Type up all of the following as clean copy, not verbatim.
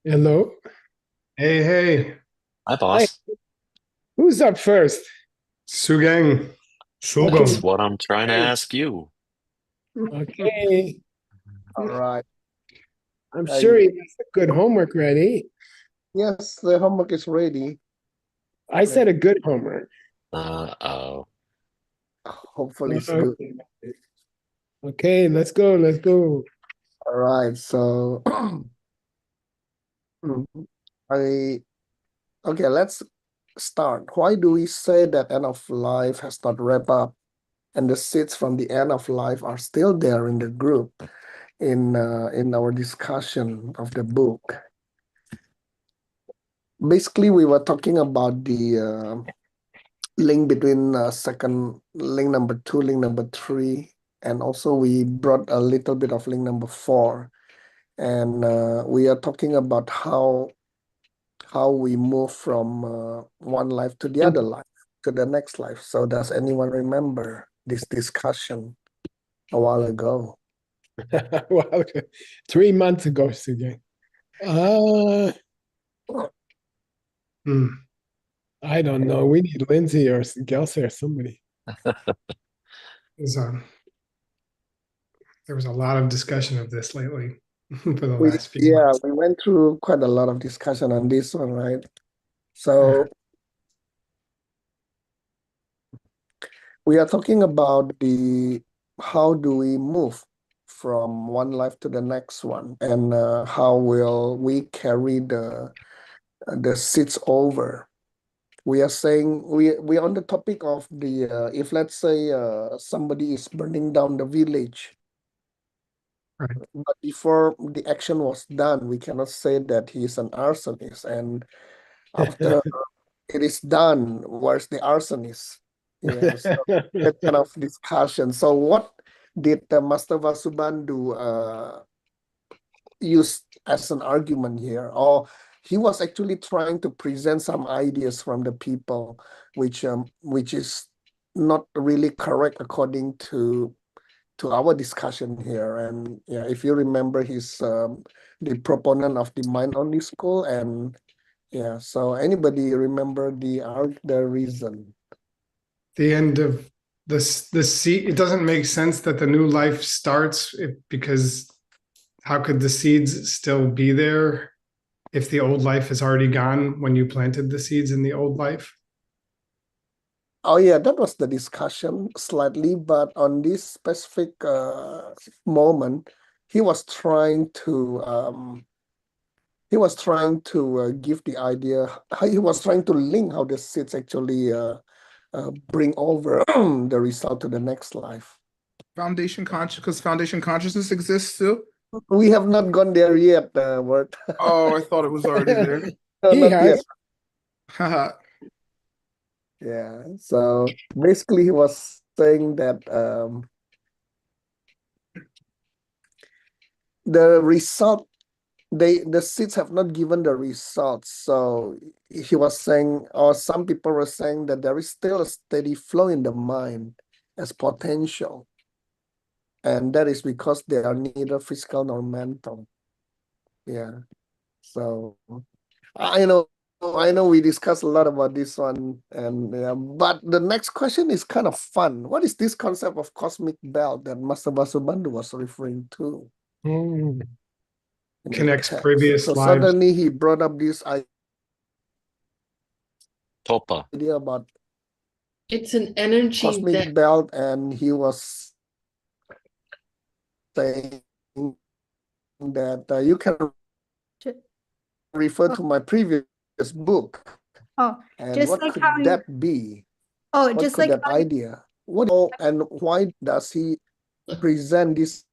Hello. Hey, hey, Hi, Hi. boss. Who's up first? Sugang, Okay. That's Sugong. what I'm trying to Hey. ask you. Okay. All right. I'm sure I he has a good homework ready. Yes, the homework is ready. I Let said a good homework. Oh, hopefully it's good. Okay. Okay, let's go. Let's go. All right. So I okay, let's start. Why do we say that end of life has not wrapped up and the seeds from the end of life are still there in the group in our discussion of the book? Basically, we were talking about the link between second link number two, link number three, and also we brought a little bit of link number four, and we are talking about how we move from one life to the other life to the next life. So does anyone remember this discussion a while ago? Wow. 3 months ago, Suge. Uh, Hmm. I don't know. We need Lindsay or Gelsey or somebody. There's, there was a lot of discussion of this lately for the We last few Yeah, months. we went through quite a lot of discussion on this one, right? Yeah. So we are talking about the how do we move from one life to the next one, and how will we carry the seeds over. We are saying we are on the topic of the if let's say somebody is burning down the village, Right. but before the action was done, we cannot say that he is an arsonist. And after it is done, where's the arsonist? Yeah, so that kind of discussion. So what did Master Vasubandhu use as an argument here? Or he was actually trying to present some ideas from the people, which is not really correct according to our discussion here. And yeah, if you remember, he's the proponent of the mind only school. And yeah, so anybody remember the reason? The end of the seed. It doesn't make sense that the new life starts because how could the seeds still be there if the old life is already gone when you planted the seeds in the old life? Oh yeah, that was the discussion slightly, but on this specific moment, he was trying to give the idea. He was trying to link how the seeds actually bring over the result to the next life. Foundation conscious, because foundation consciousness exists still. We have not gone there yet, Word. Oh, I thought it was already there. No, He not yet. has. Haha. Yeah. So basically, he was saying that the result the seeds have not given the results. So he was saying, or some people were saying that there is still a steady flow in the mind as potential, and that is because they are neither physical nor mental. Yeah. So I know. I know we discussed a lot about this one, and but the next question is kind of fun. What is this concept of cosmic belt that Master Vasubandhu was referring to Hmm. in the Connects text? previous So lives. suddenly he brought up this Topa. idea about It's an energy cosmic that belt, and he was saying that you can Ju- refer Oh, to my previous book. oh, And just what like how could you, that be? oh, What just could like that how you, idea? What and why does he present this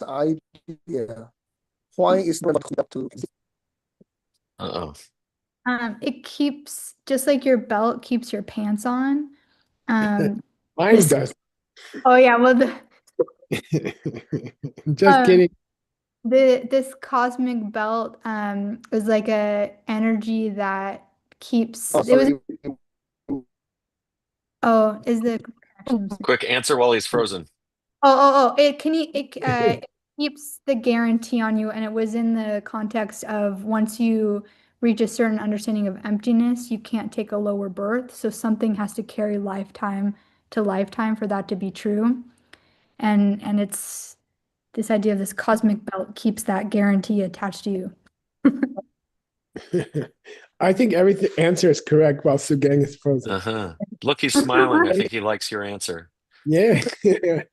idea? Why is not to Uh-oh. it keeps, just like your belt keeps your pants on. Mine This, does. oh yeah, well, Just um, kidding. this cosmic belt, is like a energy that keeps, oh it was, sorry oh, is the connection? Quick answer while he's frozen. Oh, it can you keeps the guarantee on you, and it was in the context of once you reach a certain understanding of emptiness, you can't take a lower birth. So something has to carry lifetime to lifetime for that to be true. And it's this idea of this cosmic belt keeps that guarantee attached to you. I think everything answer is correct while Sugang is frozen. Uh-huh. Look, he's smiling. I think he likes your answer. Yeah. Hear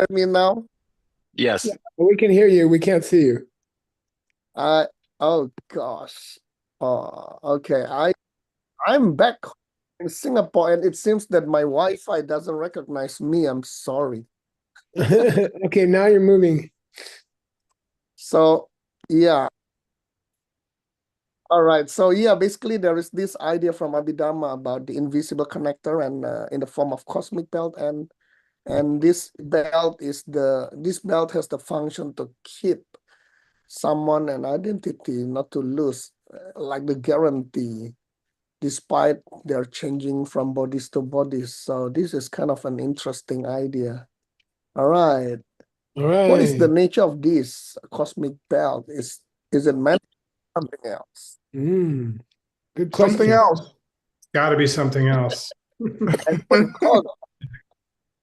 me now? Yes. We can hear you. We can't see you. Oh gosh. Okay. I'm back in Singapore, and it seems that my Wi-Fi doesn't recognize me. I'm sorry. Okay, now you're moving. So yeah. All right. So yeah, basically there is this idea from Abhidhamma about the invisible connector and in the form of cosmic belt, and this belt has the function to keep someone an identity, not to lose, like the guarantee, despite they're changing from bodies to bodies. So this is kind of an interesting idea. All right. All What is the right. nature of this cosmic belt? Is it meant for something else? Good question. Something else. Got to be something else. And what do you call that?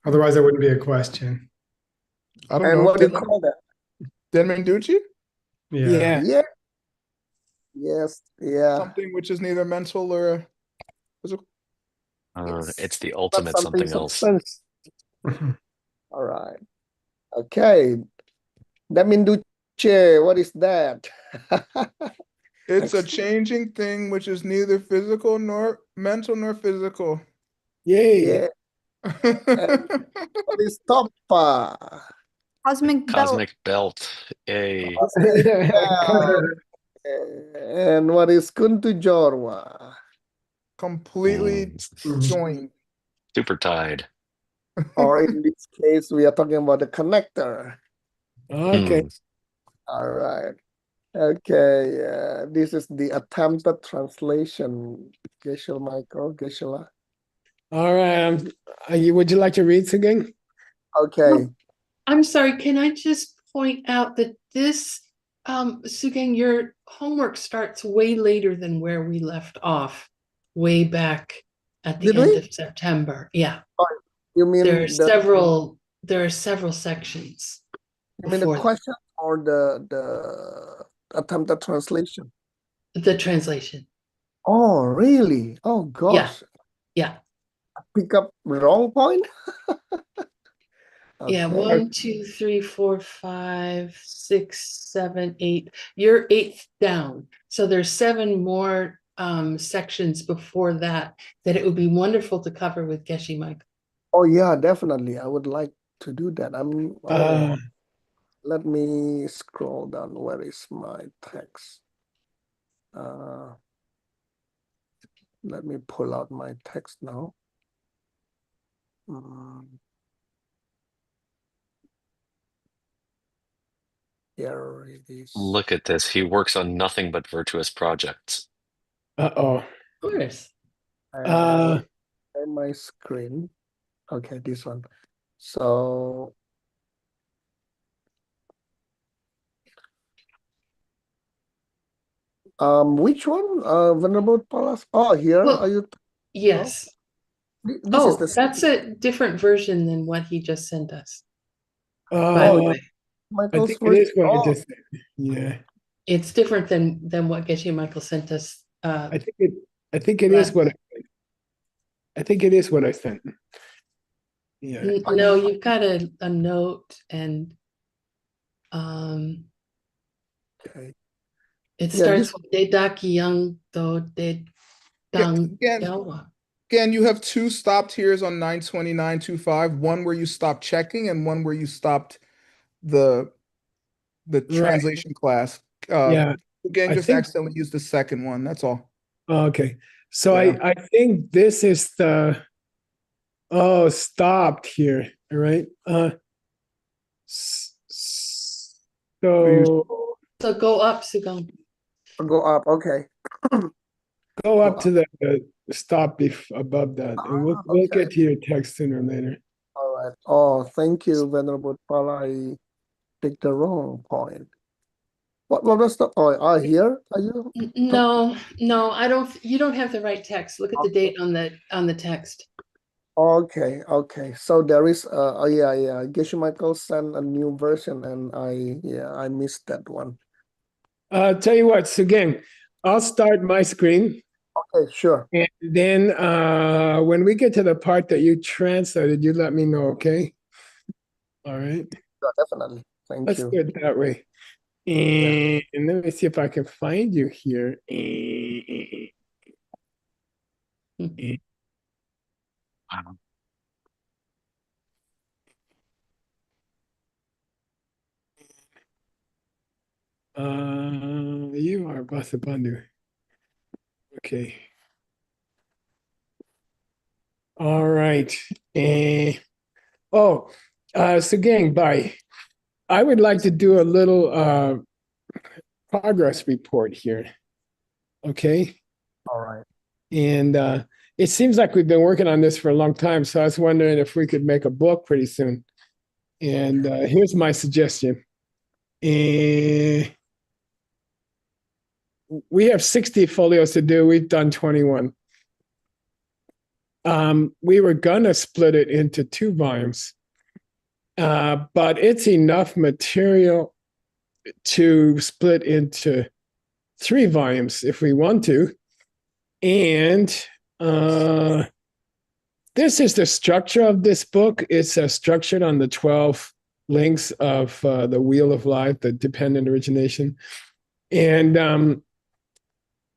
Otherwise, that wouldn't be a question. I don't And know. what do you call that? Denmenduchi? Yeah. Yeah. Yes. Yeah. Something which is neither mental or physical. It's the Not ultimate something else. substance. All right. Okay. Denmenduchi, what is that? It's a changing thing which is neither physical nor mental nor physical. Yay. Yeah. What is Toppa? Cosmic belt. Cosmic belt. A And what is Kuntu Jorwa? Completely joined. super tied. Or in this case, we are talking about the connector. Okay. All right. Okay. This is the attempted translation. Geshe Michael, Geshe. All right. Would you like to read again? Okay. I'm sorry, can I just point out that this, Sugang, your homework starts way later than where we left off, way back at the Did end we? of September. Yeah, You mean there are the several sections. you mean the before question or the attempted translation? the translation. Oh, really? Oh gosh. Yeah, Pick up wrong point? yeah. Okay. 1, 2, 3, 4, 5, 6, 7, 8. You're eighth down. So there's 7 more sections before that it would be wonderful to cover with Geshe Michael. Oh yeah, definitely. I would like to do that. Uh, Let me scroll down. Where is my text? Let me pull out my text now. Here it is. Look at this. He works on nothing but virtuous projects. uh-oh. Of course. And my screen. Okay, this one. So which one? Venerable Palas? Oh, here Well, are you? Yes. This is the That's a different version than what he just sent us. By the way, I Michael's think it is first. what I Oh, just said. Yeah. it's different than what Geshe Michael sent us. I think it is what I think it is what I sent. Yeah. No, you've got a note, and okay. it Yeah, starts this with De Daki Young Do De Dang Yawa. Again, you have 2 stopped here's on 929.25, one where you stopped checking and one where you stopped the translation class. Yeah. Again, I just think- accidentally used the second one. That's all. Okay. So Yeah. I think this is the stopped here. All right. So So go up, Sugong. go up. Okay. go up to the stop above that, and we'll okay. get to your text sooner or later. All right. Oh, thank you, Venerable Paul. I picked the wrong point. What was the point? Here are you? No, I don't, you don't have the right text. Look at the date on the text. Okay, okay. So there is oh yeah. Geshe Michael sent a new version and I missed that one. Tell you what, Sugang, I'll start my screen. Okay, sure. And then when we get to the part that you translated, you let me know, okay? All right. Sure, definitely. Thank Let's you. do it that way. And let me see if I can find you here. Wow. You are Basabandu. Okay. All right. So gang, bye. I would like to do a little progress report here. Okay. All right. And it seems like we've been working on this for a long time. So I was wondering if we could make a book pretty soon. And here's my suggestion. We have 60 folios to do. We've done 21. We were gonna split it into 2 volumes, but it's enough material to split into 3 volumes if we want to. And this is the structure of this book. It's structured on the 12 links of the Wheel of Life, the dependent origination. And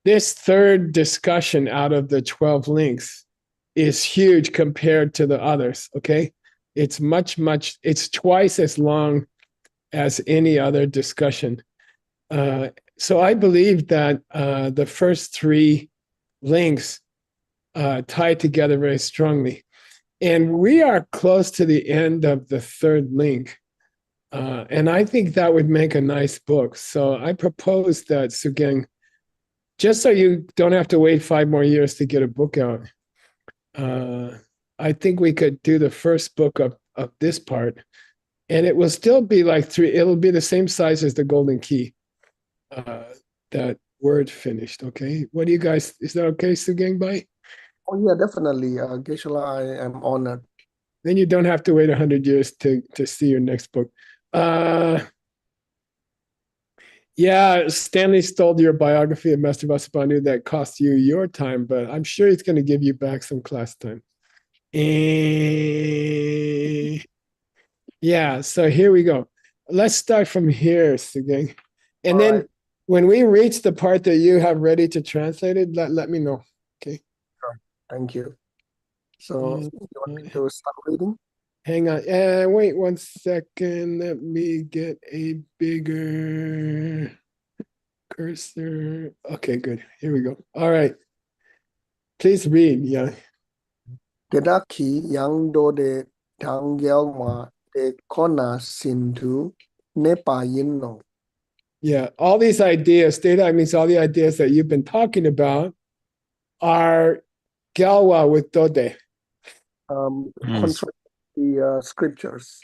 this third discussion out of the 12 links is huge compared to the others, okay? It's it's twice as long as any other discussion. So I believe that the first 3 links tie together very strongly. And we are close to the end of the 3rd link. And I think that would make a nice book. So I propose that, Sugang, just so you don't have to wait 5 more years to get a book out, I think we could do the first book of this part. And it will still be like 3, it'll be the same size as the Golden Key. That word finished, okay? What do you guys, is that okay, Sugang Bai? Oh yeah, definitely. Geshe-la, I am honored. Then you don't have to wait 100 years to see your next book. Yeah, Stanley stole your biography of Master Vasubandhu that cost you your time, but I'm sure he's going to give you back some class time. Yeah, so here we go. Let's start from here, Sugang. And then when we reach the part that you have ready to translate it, let me know. Okay. Sure. Thank you. So you want me to start reading? Hang on. Wait 1 second. Let me get a bigger cursor. Okay, good. Here we go. All right. Please read. Yeah. Kedaki yang dode tangyelma de kona sintu nepayino. Yeah. All these ideas, data means all the ideas that you've been talking about are Galwa with Dode. Contradict the scriptures.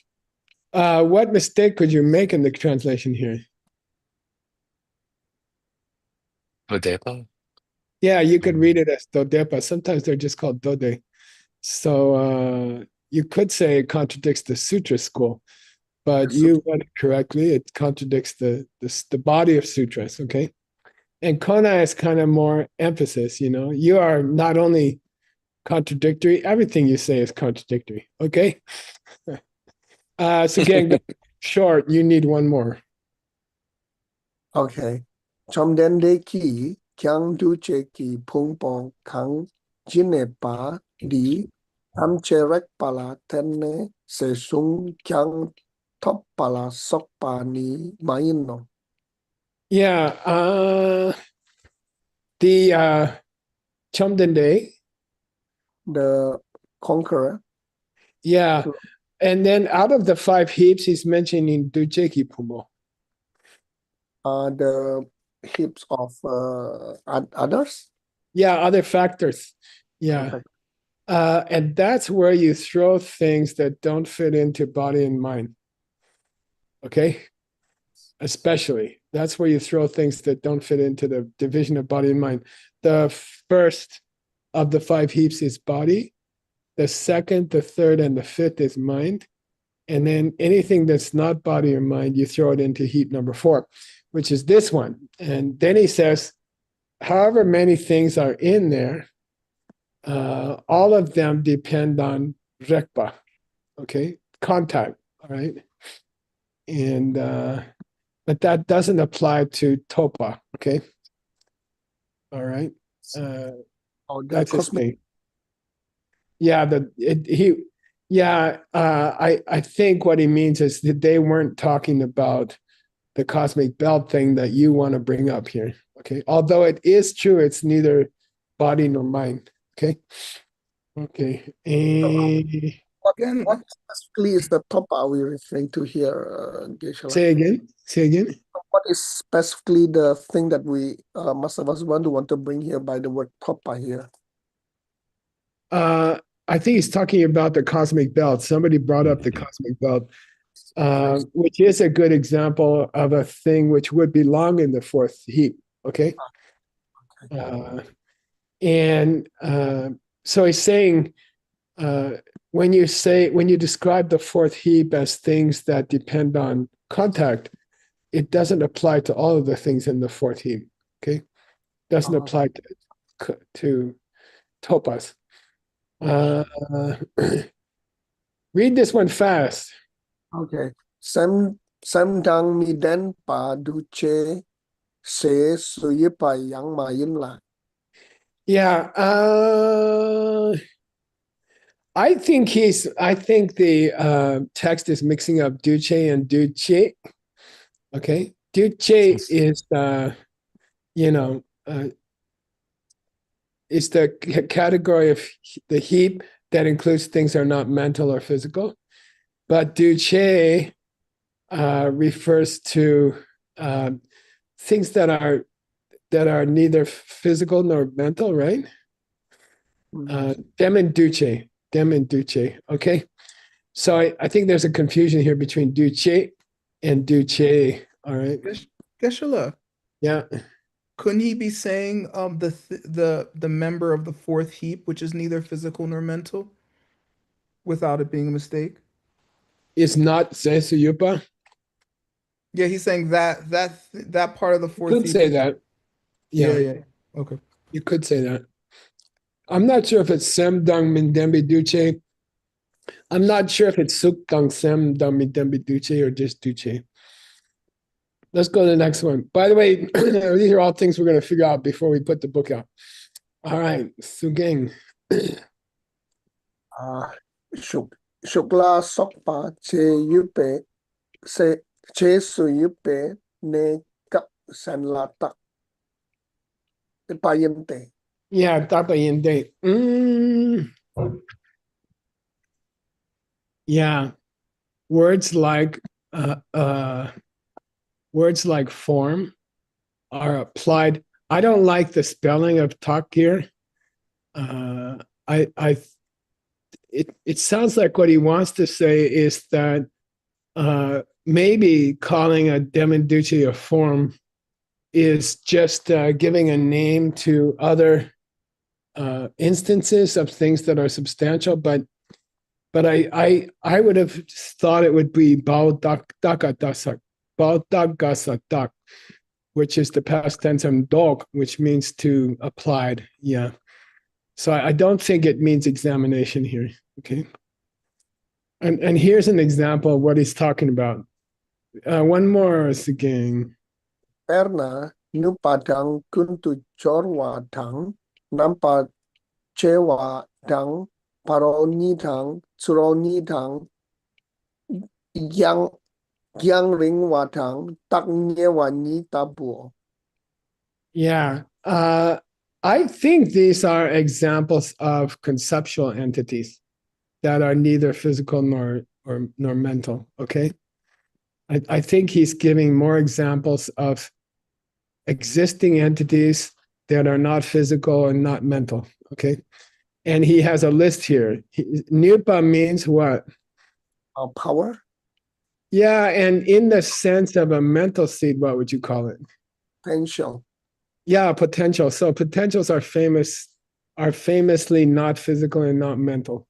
What mistake could you make in the translation here? Odepa? Yeah, you could read it as Dodepa. Sometimes they're just called Dode. So you could say it contradicts the Sutra school, but you read it correctly. It contradicts the body of sutras, okay? And Kona is kind of more emphasis, you know? You are not only contradictory, everything you say is contradictory, okay? So again, short, you need one more. Okay. Chomdende ki kyang duche ki pungpong kang jinepa di amcherek pala tenne se sung kyang top pala sokpa ni maino. Yeah, the Chomdende. The conqueror. Yeah. And then out of the 5 heaps, he's mentioning Ducheki Pumo. The heaps of others? Yeah, other factors. Yeah. And that's where you throw things that don't fit into body and mind. Okay? Especially. That's where you throw things that don't fit into the division of body and mind. The first of the 5 heaps is body. The second, the third, and the fifth is mind. And then anything that's not body or mind, you throw it into heap number 4, which is this one. And then he says, however many things are in there, all of them depend on rekpa, okay, contact, all right? And, but that doesn't apply to topa, okay? All right? Or the That's his cosmic. thing. Yeah, I think what he means is that they weren't talking about the cosmic belt thing that you want to bring up here. Okay. Although it is true, it's neither body nor mind. Okay. Okay. Again, What specifically is the topa we're referring to here, Geshe? Say again. Say again. What is specifically the thing that we most of us want to bring here by the word topa here? I think he's talking about the cosmic belt. Somebody brought up the cosmic belt, which is a good example of a thing which would belong in the 4th heap. Okay. So he's saying, when you describe the 4th heap as things that depend on contact, it doesn't apply to all of the things in the 4th heap. Okay. Doesn't apply to topas. Read this one fast. Okay. Samdang mi den pa du che se suye pa yang ma yin la. Yeah, I think the text is mixing up duce and duce. Okay, duce is is the category of the heap that includes things that are not mental or physical, but duce refers to things that are neither physical nor mental, right? Dem and duce. Okay, so I think there's a confusion here between duce and duce. All right. Geshe, Yeah. couldn't he be saying the member of the 4th heap, which is neither physical nor mental, without it being a mistake? It's not Sesuyupa. Yeah, he's saying that part of the 4th Could heap. say that. Yeah. Yeah. Okay. You could say that. I'm not sure if it's Semdang Mindembi Duce. I'm not sure if it's Sukdang Semdang Mindembi Duce or just Duce. Let's go to the next one. By the way, these are all things we're going to figure out before we put the book out. All right, Sugeng. Shukla sokpa che yupe se che su yupe ne kap san la tak. Payente. Yeah, tapayende. Yeah, words like form are applied. I don't like the spelling of tak here. It sounds like what he wants to say is that maybe calling a demenduce a form is just giving a name to other instances of things that are substantial, but I would have thought it would be baudagasak, which is the past tense of dog, which means to applied. Yeah. So I don't think it means examination here. Okay. And here's an example of what he's talking about. One more again. Perna nu padang kuntu chorwa dang nampa chewa dang paroni dang suroni dang yang ring wa dang tak nye wa ni tabu. Yeah. I think these are examples of conceptual entities that are neither physical nor mental. Okay. I think he's giving more examples of existing entities that are not physical and not mental. Okay. And he has a list here. Nipa means what? Power. Yeah, and in the sense of a mental seed, what would you call it? Potential. Yeah, potential. So potentials are famously not physical and not mental.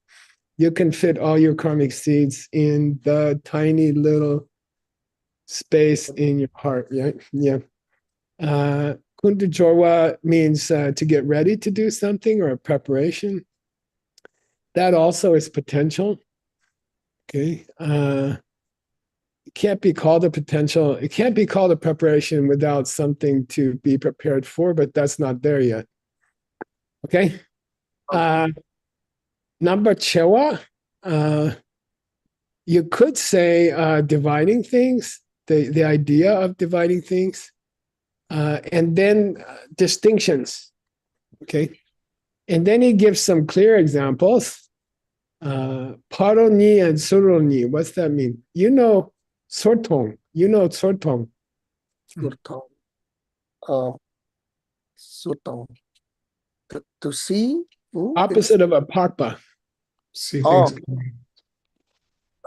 You can fit all your karmic seeds in the tiny little space in your heart, right? Yeah. Kuntu Jorwa means to get ready to do something or a preparation. That also is potential. Okay. It can't be called a potential. It can't be called a preparation without something to be prepared for, but that's not there yet. Okay. Number chewa, you could say dividing things, the idea of dividing things, and then distinctions. Okay. And then he gives some clear examples. Paroni and suroni, what's that mean? You know, sortong. You know, sortong. Sutong. Sutong. To see. Opposite of a parpa. See Oh. things coming.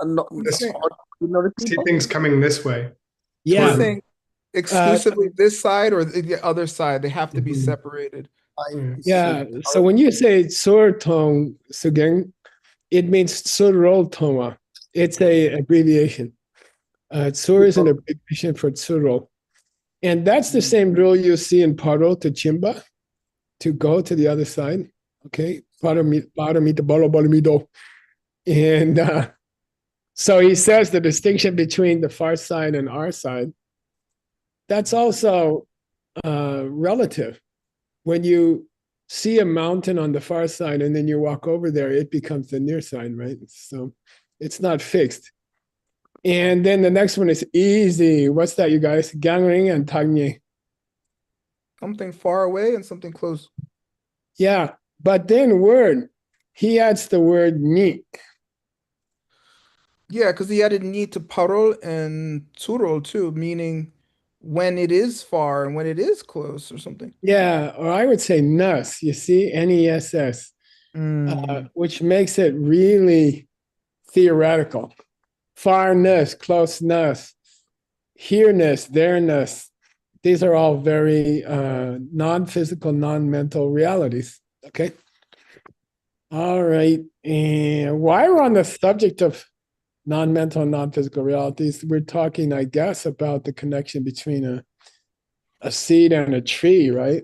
Not This- ordinary See people. things coming this way. Yeah. You're saying exclusively this side or the other side? They have to be Mhm. separated. Yeah. So when you say sortong, sugeng, it means surol. It's a abbreviation. Sur is an abbreviation for tsuro. And that's the same rule you see in paro to chimba, to go to the other side. Okay. And so he says the distinction between the far side and our side, that's also relative. When you see a mountain on the far side and then you walk over there, it becomes the near side, right? So it's not fixed. And then the next one is easy. What's that, you guys? Gangring and Tagni. Something far away and something close. Yeah, but then word, he adds the word ni. Yeah, because he added ni to parol and turol too, meaning when it is far and when it is close or something. Yeah, or I would say ness, you see, Ness, which makes it really theoretical. Farness, closeness, here-ness, there-ness. These are all very non-physical, non-mental realities. Okay. All right. And while we're on the subject of non-mental and non-physical realities, we're talking, I guess, about the connection between a seed and a tree, right?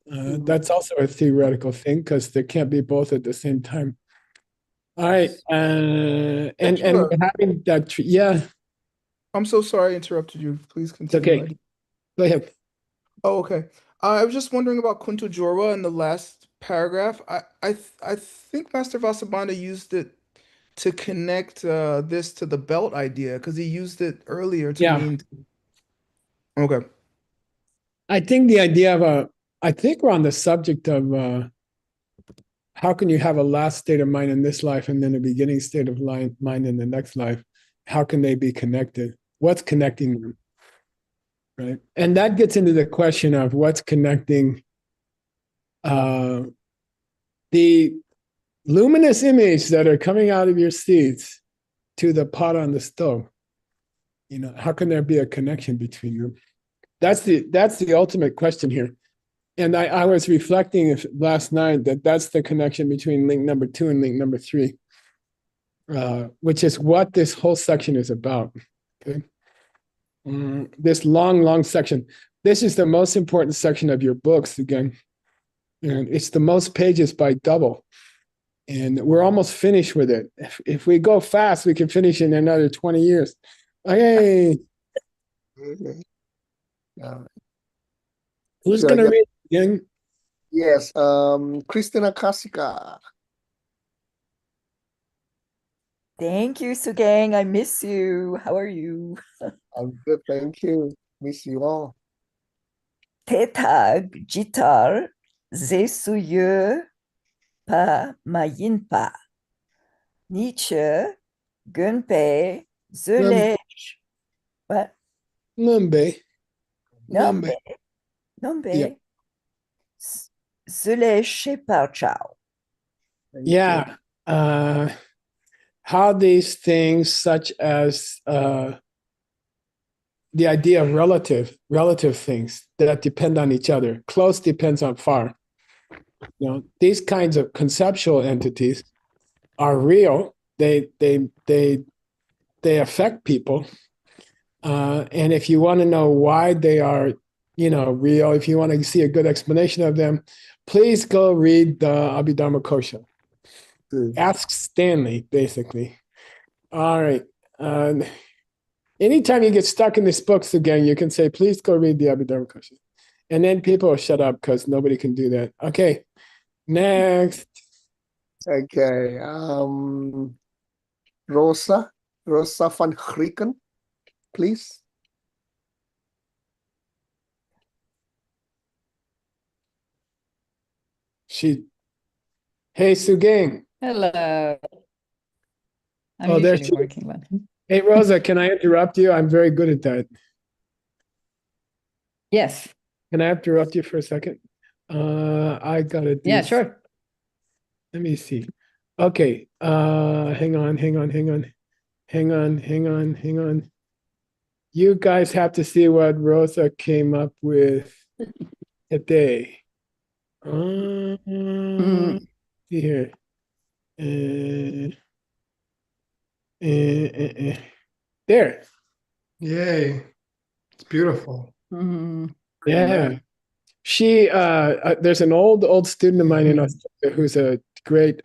That's also a theoretical thing because there can't be both at the same time. All right. And we're having that tree. Yeah. I'm so sorry I interrupted you. Please continue. Okay. Go ahead. Oh, okay. I was just wondering about Kuntu Jorwa in the last paragraph. I think Master Vasubandhu used it to connect this to the belt idea because he used it earlier to mean. Okay. I think the idea of I think we're on the subject of how can you have a last state of mind in this life and then a beginning state of mind in the next life? How can they be connected? What's connecting them? Right. And that gets into the question of what's connecting the luminous image that are coming out of your seeds to the pot on the stove. You know, how can there be a connection between them? That's the ultimate question here. And I was reflecting last night that that's the connection between link number 2 and link number 3, which is what this whole section is about. Okay. This long section. This is the most important section of your books again. And it's the most pages by double. And we're almost finished with it. If we go fast, we can finish in another 20 years. Okay. Who's going to read again? Yes, Christina Kasika. Thank you, Sugang. I miss you. How are you? I'm good, thank you. Miss you all. Tetag jitar zesuye pa mayinpa. Nietzsche gunpe zulesh. What? Numbe. Nombe. Yeah. Zulesh parchao. Thank Yeah. How these things, such as the idea of relative things that depend on each other. Close depends on far. These kinds of conceptual entities are real. They affect people. And if you want to know why they are, real, if you want to see a good explanation of them, please go read the Abhidharma Kosha. you. Ask Stanley, basically. All right. Anytime you get stuck in these books again, you can say, please go read the Abhidharma Kosha. And then people will shut up because nobody can do that. Okay. Next. Okay. Rosa van Grieken, please. Hey, Sugang. Hello. I'm Oh, there usually she is. working, but Hey, Rosa, can I interrupt you? I'm very good at that. yes. Can I interrupt you for a second? I gotta do. Yeah, sure. Let me see. Okay. Hang on. You guys have to see what Rosa came up with today. See here. There. Yay. It's beautiful. Yeah. She there's an old student of mine in Australia who's a great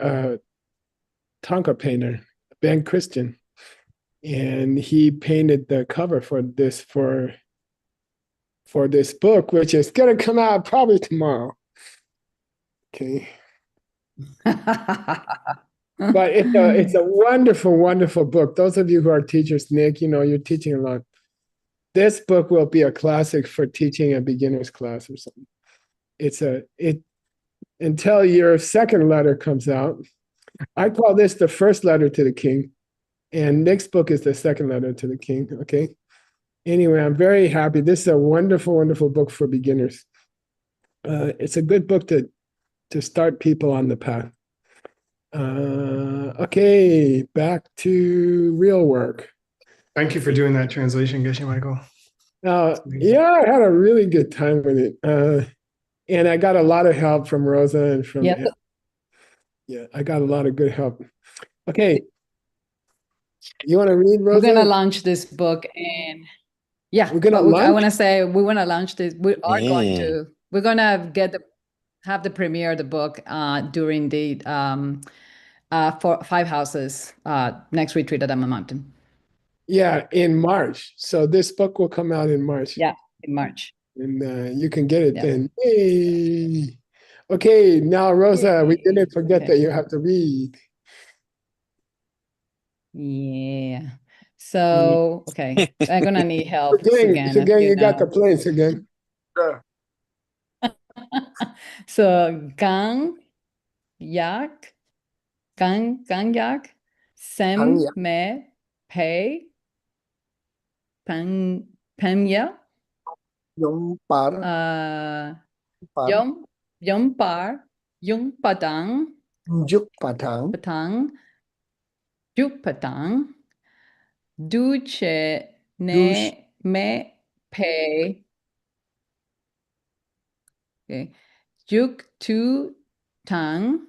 Tonka painter, Ben Christian. And he painted the cover for this book, which is gonna come out probably tomorrow. Okay. But it's a wonderful book. Those of you who are teachers, Nick, you're teaching a lot. This book will be a classic for teaching a beginner's class or something. Until your second letter comes out. I call this the first letter to the king, and Nick's book is the second letter to the king. Okay. Anyway, I'm very happy. This is a wonderful book for beginners. It's a good book to start people on the path. Okay, back to real work. Thank you for doing that translation, Geshe Michael. Yeah, I had a really good time with it. And I got a lot of help from Rosa and from Yep. Yeah, I got a lot of good help. Okay. You want to read, We're Rosa? gonna launch this book and yeah, We're gonna but I launch? want to say we want to launch this. We are going Mm. to. We're gonna have the premiere of the book during the for Five Houses next retreat at Amma Mountain. Yeah, in March. So this book will come out in March. Yeah, in March. And you can get it Yeah. then. Yay. Okay, now Rosa, we didn't forget Okay. that you have to read. Yeah. So okay, I'm gonna need help again. Again, you got the place again. So yak, yak, sem Yak. me pay, pemya, Yompar, yompar, yung padang, Juk Padang, juk padang, duche Dush, ne me pay. Okay. Juk tu tang,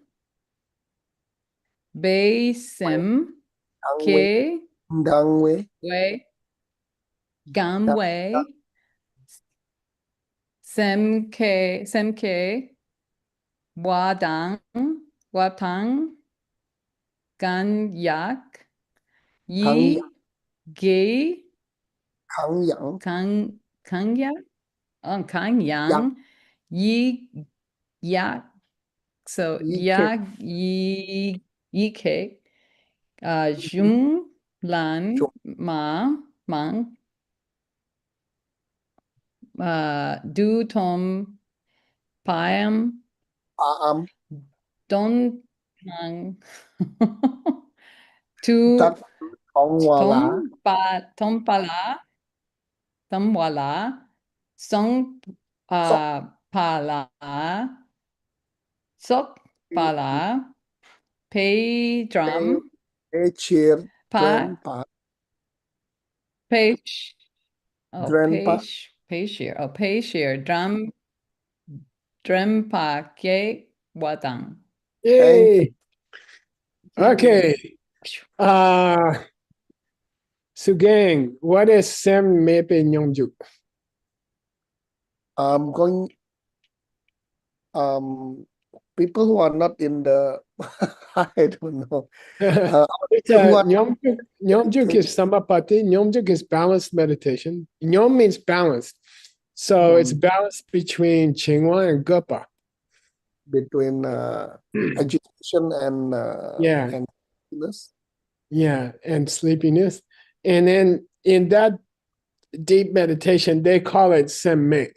bei sem Dangwe, ke Dangwe, wei gam wei sem ke wadang watang gan yak Kang yi Yak, ge Kang Yang, kang yak kang yang yi yak so Yi Ke, yak yi ke jung lan Jung, mang du tom pam Paam, don tang tu Tat Thong Wala, tom pala tom wala song Sok pala sok pala Pei drum. Pay cheer, Pa. grandpa, Pei. Oh, grandpa. pei shear. Oh, pei shear. Drum pa ke wadang. Thank Yay. Okay. Sugang, what is Sem Mepe Nyongjuk? I'm going people who are not in the I don't know. It's Who are Nyomjuk. Nyomjuk is samapati. Nyomjuk is balanced meditation. Nyom means balanced. So it's balanced between Qinghua and Gepa. between agitation and Yeah. and happiness. Yeah, and sleepiness. And then in that deep meditation, they call it semme.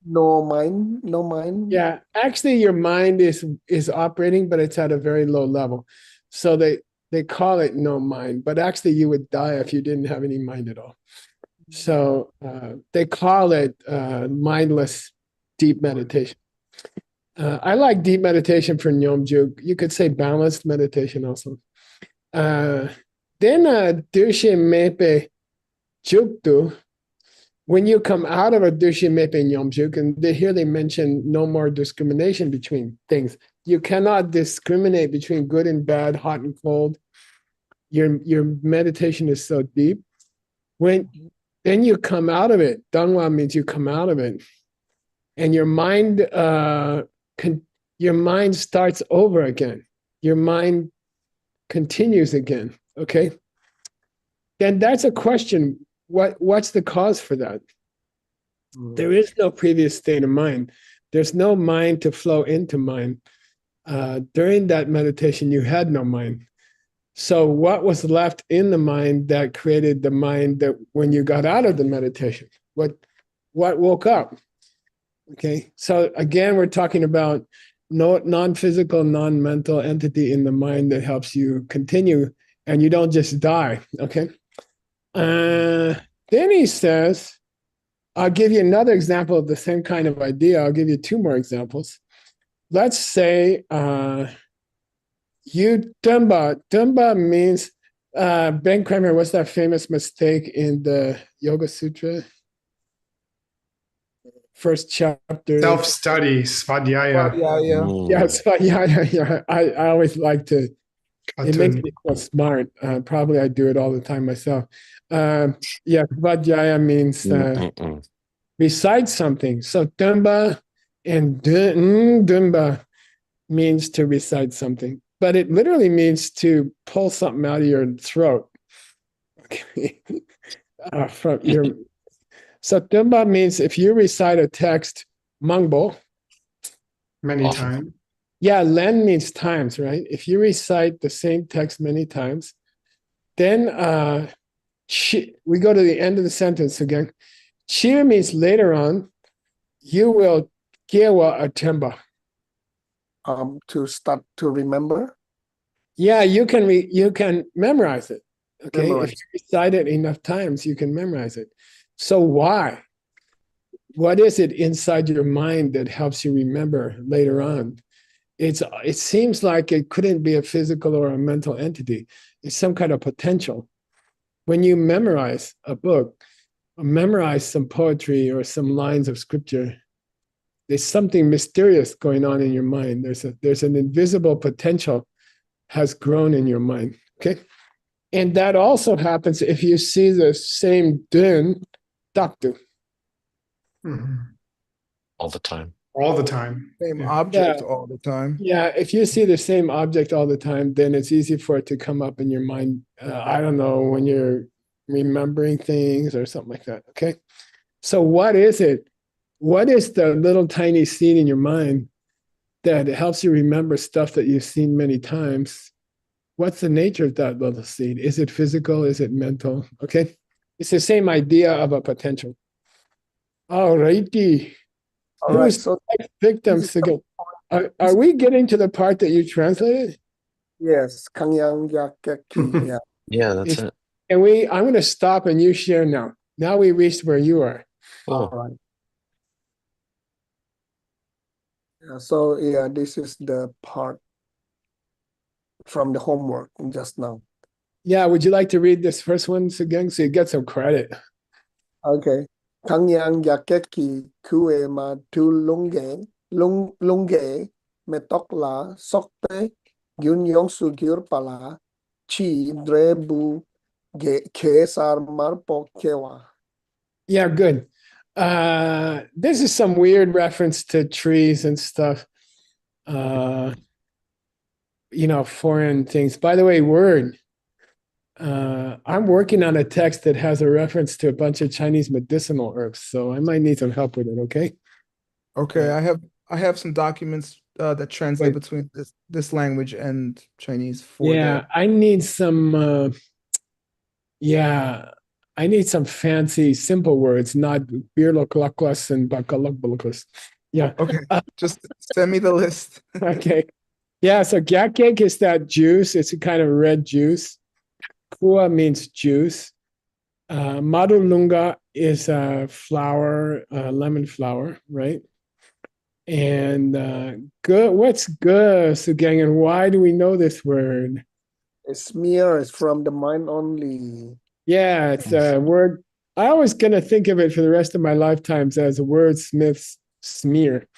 No mind, no mind. Yeah, actually your mind is operating, but it's at a very low level. So they call it no mind, but actually you would die if you didn't have any mind at all. So they call it mindless deep meditation. I like deep meditation for Nyomjuk. You could say balanced meditation also. Then Dushe Mepe Juktu, when you come out of a Dushe Mepe Nyomjuk, and here they mention no more discrimination between things. You cannot discriminate between good and bad, hot and cold. Your meditation is so deep. Then you come out of it. Dangwa means you come out of it. And your mind starts over again. Your mind continues again. Okay. Then that's a question. What's the cause for that? There is no previous state of mind. There's no mind to flow into mind. During that meditation, you had no mind. So what was left in the mind that created the mind that when you got out of the meditation? What woke up? Okay. So again, we're talking about no non-physical, non-mental entity in the mind that helps you continue and you don't just die. Okay. Then he says, I'll give you another example of the same kind of idea. I'll give you two more examples. Let's say you Dumba. Dumba means Ben Kramer, what's that famous mistake in the Yoga Sutra? First chapter. Self-study, svadhyaya. Yeah. I always like to, it makes me feel smart. Probably I do it all the time myself. Svadhyaya means recite something. So Dumba and Dumba means to recite something, but it literally means to pull something out of your throat. Okay. From your So Dumba means if you recite a text, mangbo. Many times. Yeah, len means times, right? If you recite the same text many times, then we go to the end of the sentence again. Chi means later on, you will gewa a temba. To start to remember. Yeah, you can memorize it. Okay, Memorize. if you recite it enough times, you can memorize it. So why? What is it inside your mind that helps you remember later on? It seems like it couldn't be a physical or a mental entity. It's some kind of potential. When you memorize a book, or memorize some poetry or some lines of scripture, there's something mysterious going on in your mind. There's an invisible potential has grown in your mind. Okay. And that also happens if you see the same dun, daktu. All the time. All the time. Same Yeah. object all the time. Yeah, if you see the same object all the time, then it's easy for it to come up in your mind. I don't know, when you're remembering things or something like that. Okay. So what is it? What is the little tiny seed in your mind that helps you remember stuff that you've seen many times? What's the nature of that little seed? Is it physical? Is it mental? Okay. It's the same idea of a potential. All righty. All right. Who's So victims again? Are we getting to the part that you translated? yes, Kangyang Yakeki. Yeah. Yeah, that's it. And I'm going to stop and you share now. Now we reached where you are. All right. Yeah, so yeah, this is the part from the homework just now. Yeah, would you like to read this first one again so you get some credit? Okay. Kangyang yakeki kue ma tu lunge metokla sokpe gyun yongsu gyur pala chi drebu kesar marpo kewa. Yeah, good. This is some weird reference to trees and stuff. Foreign things. By the way, word. I'm working on a text that has a reference to a bunch of Chinese medicinal herbs, so I might need some help with it. Okay. Okay, I have some documents that translate Wait. between this language and Chinese for Yeah, I need some. I need some fancy, simple words, not birloklaklas and bakalakbalakas. Yeah. Okay, just send me the list. Okay. Yeah, so gyakek is that juice. It's a kind of red juice. Kua means juice. Madulunga is a flower, lemon flower, right? And good. What's good, Sugang? And why do we know this word? A smear is from the mind only. Yeah, it's a word. I always gonna think of it for the rest of my lifetimes as a wordsmith's smear.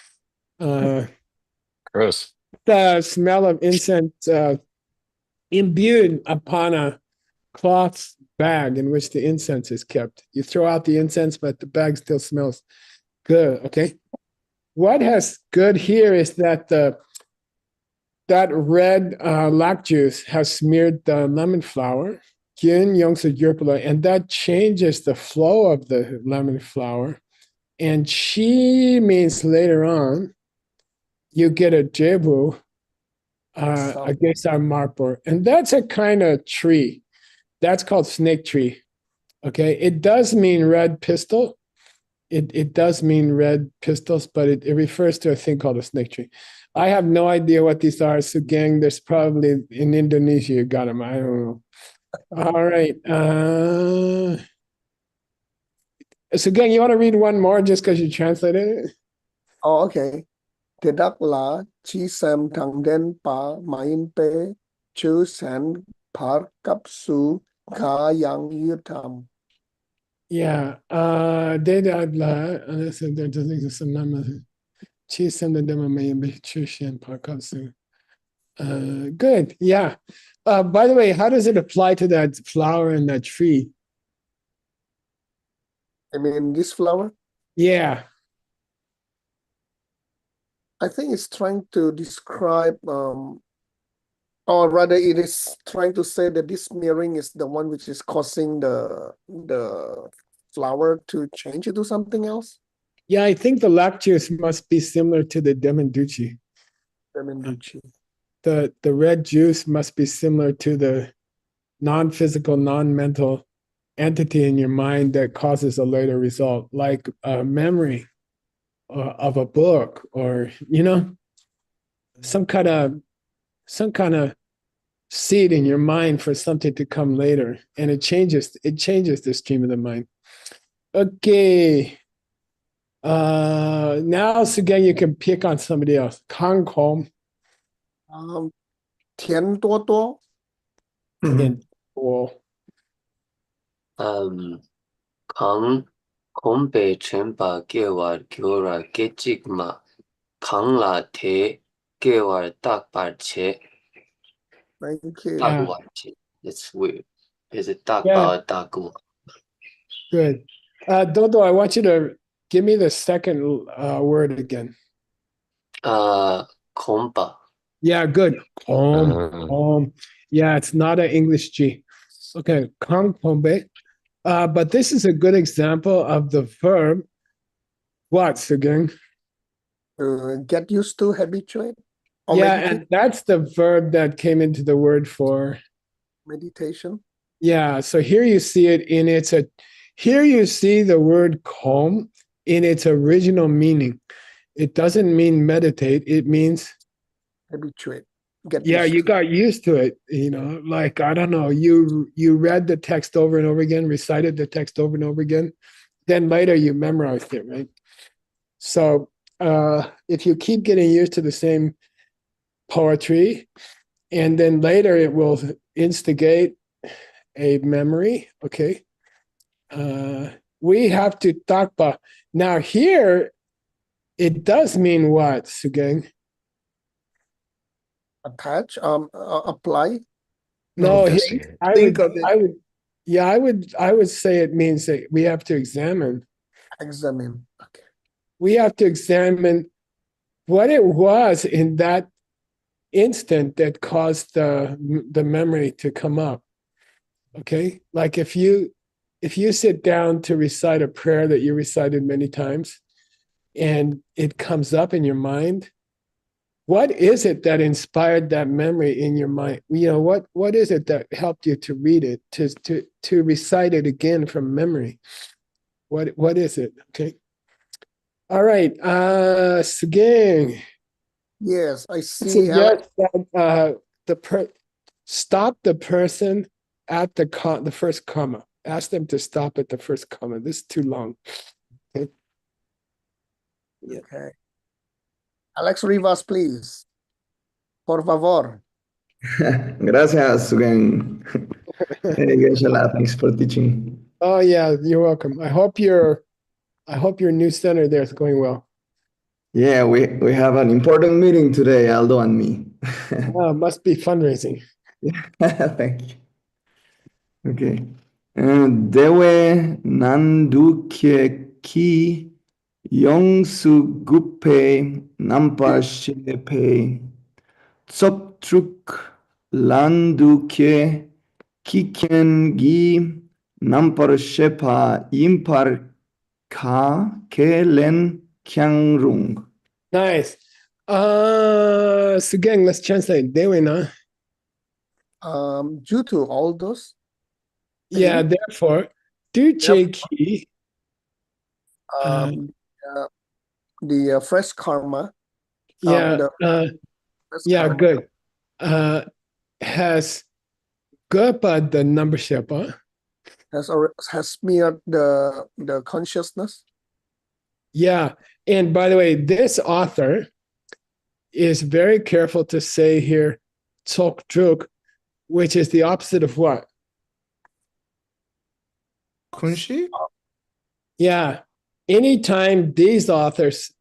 Gross. The smell of incense imbued upon a cloth bag in which the incense is kept. You throw out the incense, but the bag still smells good. Okay. What has good here is that that red lac juice has smeared the lemon flower, and that changes the flow of the lemon flower. And chi means later on, you get a jebu, a gesar marpor, and that's a kind of tree. That's called snake tree. Okay, it does mean red pistil. It does mean red pistils, but it refers to a thing called a snake tree. I have no idea what these are. So, gang, there's probably in Indonesia you got them. I don't know. All right. So, gang, you want to read one more just because you translated it? Oh, okay. Tedakla chi sam thang den pa main pe chu san par kapsu ka yang yutam. Yeah. Unless there doesn't exist some number. Chi sam the demo may be chushan parkatsu. Good. Yeah. By the way, how does it apply to that flower and that tree? I mean, this flower, Yeah. I think it's trying to describe, or rather, it is trying to say that this smearing is the one which is causing the flower to change into something else. Yeah, I think the lactose must be similar to the demenducci. Demenducci. The red juice must be similar to the non-physical, non-mental entity in your mind that causes a later result, like a memory of a book, or some kind of seed in your mind for something to come later, and it changes the stream of the mind. Okay. Now, so again, you can pick on somebody else. Kang Kom. Tian Tuo Tuo. And well, 강곰배 쳔바 개월 겨울아 깨찍마 강라 대 개월 딱발체 Thank you. 딱와체. It's weird. Is it Yeah. 딱바 딱구? Good. Dodo, I want you to give me the second word again. 곰바. Yeah, good. Kom. Yeah, it's not an English G. Okay, Kang Pombe. But this is a good example of the verb. What again? Get used to, habituate. Or Yeah, meditate. and that's the verb that came into the word for. Meditation. Yeah, so here you see it in here you see the word kom in its original meaning. It doesn't mean meditate, it means Habituate. Get yeah, used you to. got used to it, like I don't know, you read the text over and over again, recited the text over and over again, then later you memorized it, right? So if you keep getting used to the same poetry, and then later it will instigate a memory. Okay. We have to talk about now here. It does mean what, Sugeng? Attach, apply, No, Investigate. Think of it. I would say it means that we have to examine. examine. Okay. We have to examine what it was in that instant that caused the memory to come up. Okay, like if you sit down to recite a prayer that you recited many times, and it comes up in your mind, what is it that inspired that memory in your mind? You know, what is it that helped you to read it, to recite it again from memory? What is it? Okay. All right, Sugeng. Yes, I see. Suggest that stop the person at the first comma. Ask them to stop at the first comma. This is too long. Okay. Yeah. Okay. Alex Rivas, please. Por favor. Gracias, Sugen. Hey, Geshe, thanks for teaching. Oh yeah, you're welcome. I hope your new center there is going well. Yeah, we have an important meeting today, Aldo and me. Must be fundraising. Thank you. Okay. Dewe nanduke ki yongsu gupe nampa shepe tsoptruk landuke kiken gi nampar shepa yimpar ka kelen kyang. Nice. Sugeng, let's translate. Dewe na. Due to all those, Yeah, therefore, duche ki. the fresh karma. Yeah, Fresh yeah, karma good. Has Gerpa the number shepa? has smeared the consciousness. Yeah, and by the way, this author is very careful to say here, tsok truk, which is the opposite of what? Kunshi? Yeah. Anytime these authors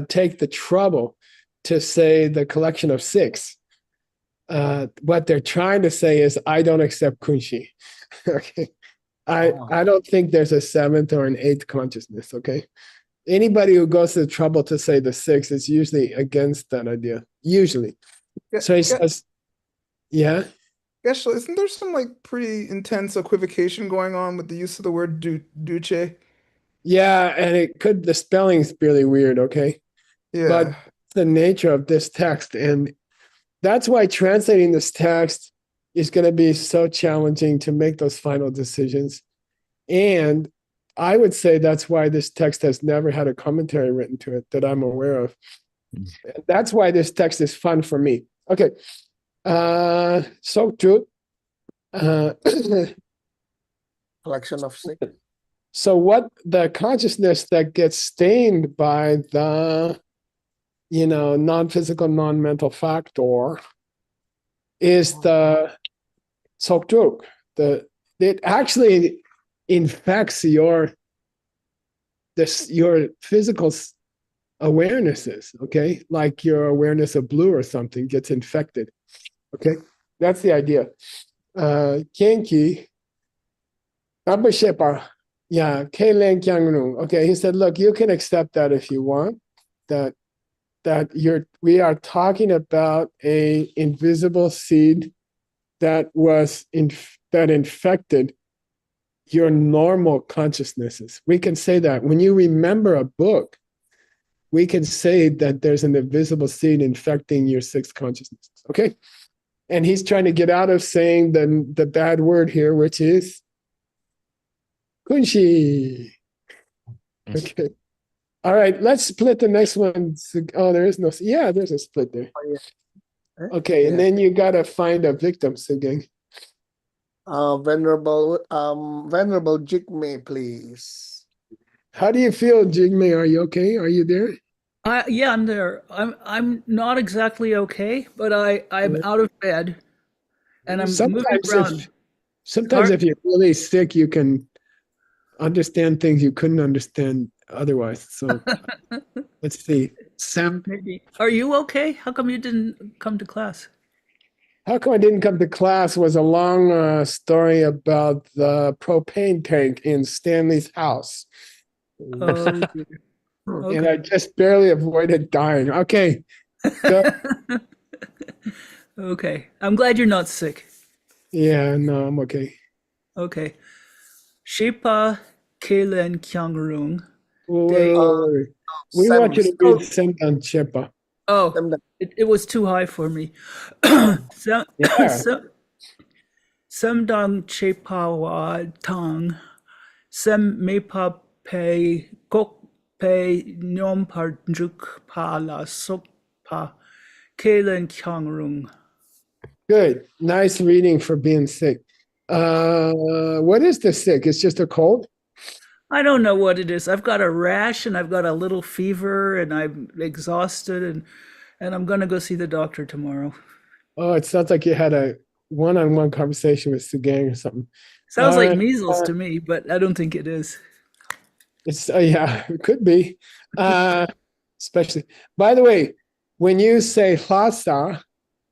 take the trouble to say the collection of six, what they're trying to say is, I don't accept kunshi. Okay. I don't think there's a seventh or an eighth consciousness. Okay. Anybody who goes to the trouble to say the six is usually against that idea. Usually. So he says, yeah. Geshe, isn't there some like pretty intense equivocation going on with the use of the word duce? Yeah, and the spelling's really weird, okay? Yeah. But the nature of this text, and that's why translating this text is going to be so challenging to make those final decisions. And I would say that's why this text has never had a commentary written to it that I'm aware of. And that's why this text is fun for me. Okay. So true. Collection of six. So what the consciousness that gets stained by the, non-physical, non-mental factor is the sokjuk. It actually infects your physical awarenesses, okay? Like your awareness of blue or something gets infected. Okay, that's the idea. Kenki, Abashepa, yeah, Kelen Kyangru. Okay, he said, look, you can accept that if you want. We are talking about a invisible seed that infected your normal consciousnesses. We can say that when you remember a book, we can say that there's an invisible seed infecting your six consciousnesses. Okay. And he's trying to get out of saying the bad word here, which is kunshi. Okay. All right, let's split the next one. Oh, there is no. Yeah, there's a split there. Okay, and then you got to find a victim, Sugeng. Venerable Jigme, please. How do you feel, Jigme? Are you okay? Are you there? Yeah, I'm there. I'm not exactly okay, but I'm out of bed and I'm moving around. Sometimes if you're really sick, you can understand things you couldn't understand otherwise. So let's see. Sam, Maybe. Are you okay? How come you didn't come to class? how come I didn't come to class was a long story about the propane tank in Stanley's house. Oh, And I just barely avoided dying. Okay, go. okay. I'm glad you're not sick. Yeah, no, I'm okay. Okay. Shepa Kelen Kyang Wait. We Sam, want you to read Sendan Chepa. Oh, Sam, it was too high for me. Sem Yeah. Semdang Chepawa Tang Sem Mepa Pe Kok Pe Nyom Par Juk Pa La Sok Pa Kelen Kyang. Good. Nice reading for being sick. What is the sick? It's just a cold? I don't know what it is. I've got a rash and I've got a little fever and I'm exhausted and I'm gonna go see the doctor tomorrow. Oh, it sounds like you had a one-on-one conversation with Sugang or something. Sounds like Uh, measles to me, but I don't think it is. It's yeah, it could be. Especially, by the way, when you say Lhasa,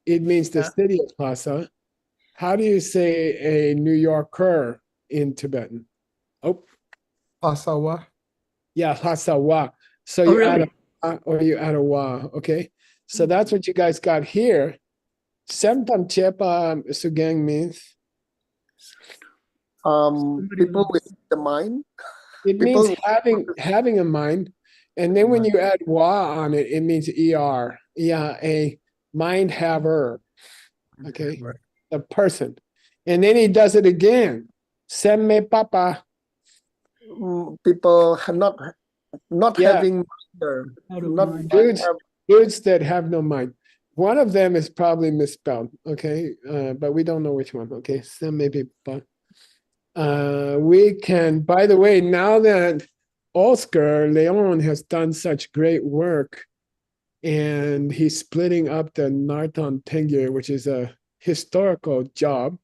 it means the city of Lhasa. How do you say a New Yorker in Tibetan? Oh, Asawa. yeah, Lhasawa. So Oh, you add really? a or you add a wa. Okay, so that's what you guys got here. Semtam Chepa Sugang means people with the mind. it People means having a mind, and then when you add wa on it, it means er. Yeah, a mind haver. Okay, Right. a person, and then he does it again. Semme papa. People not Yeah. having mind, Out of not mind. Dudes that have no mind. One of them is probably misspelled. Okay, but we don't know which one. Okay, semme papa. We can, by the way, now that Oscar Leon has done such great work and he's splitting up the Nartan Tengyur, which is a historical job,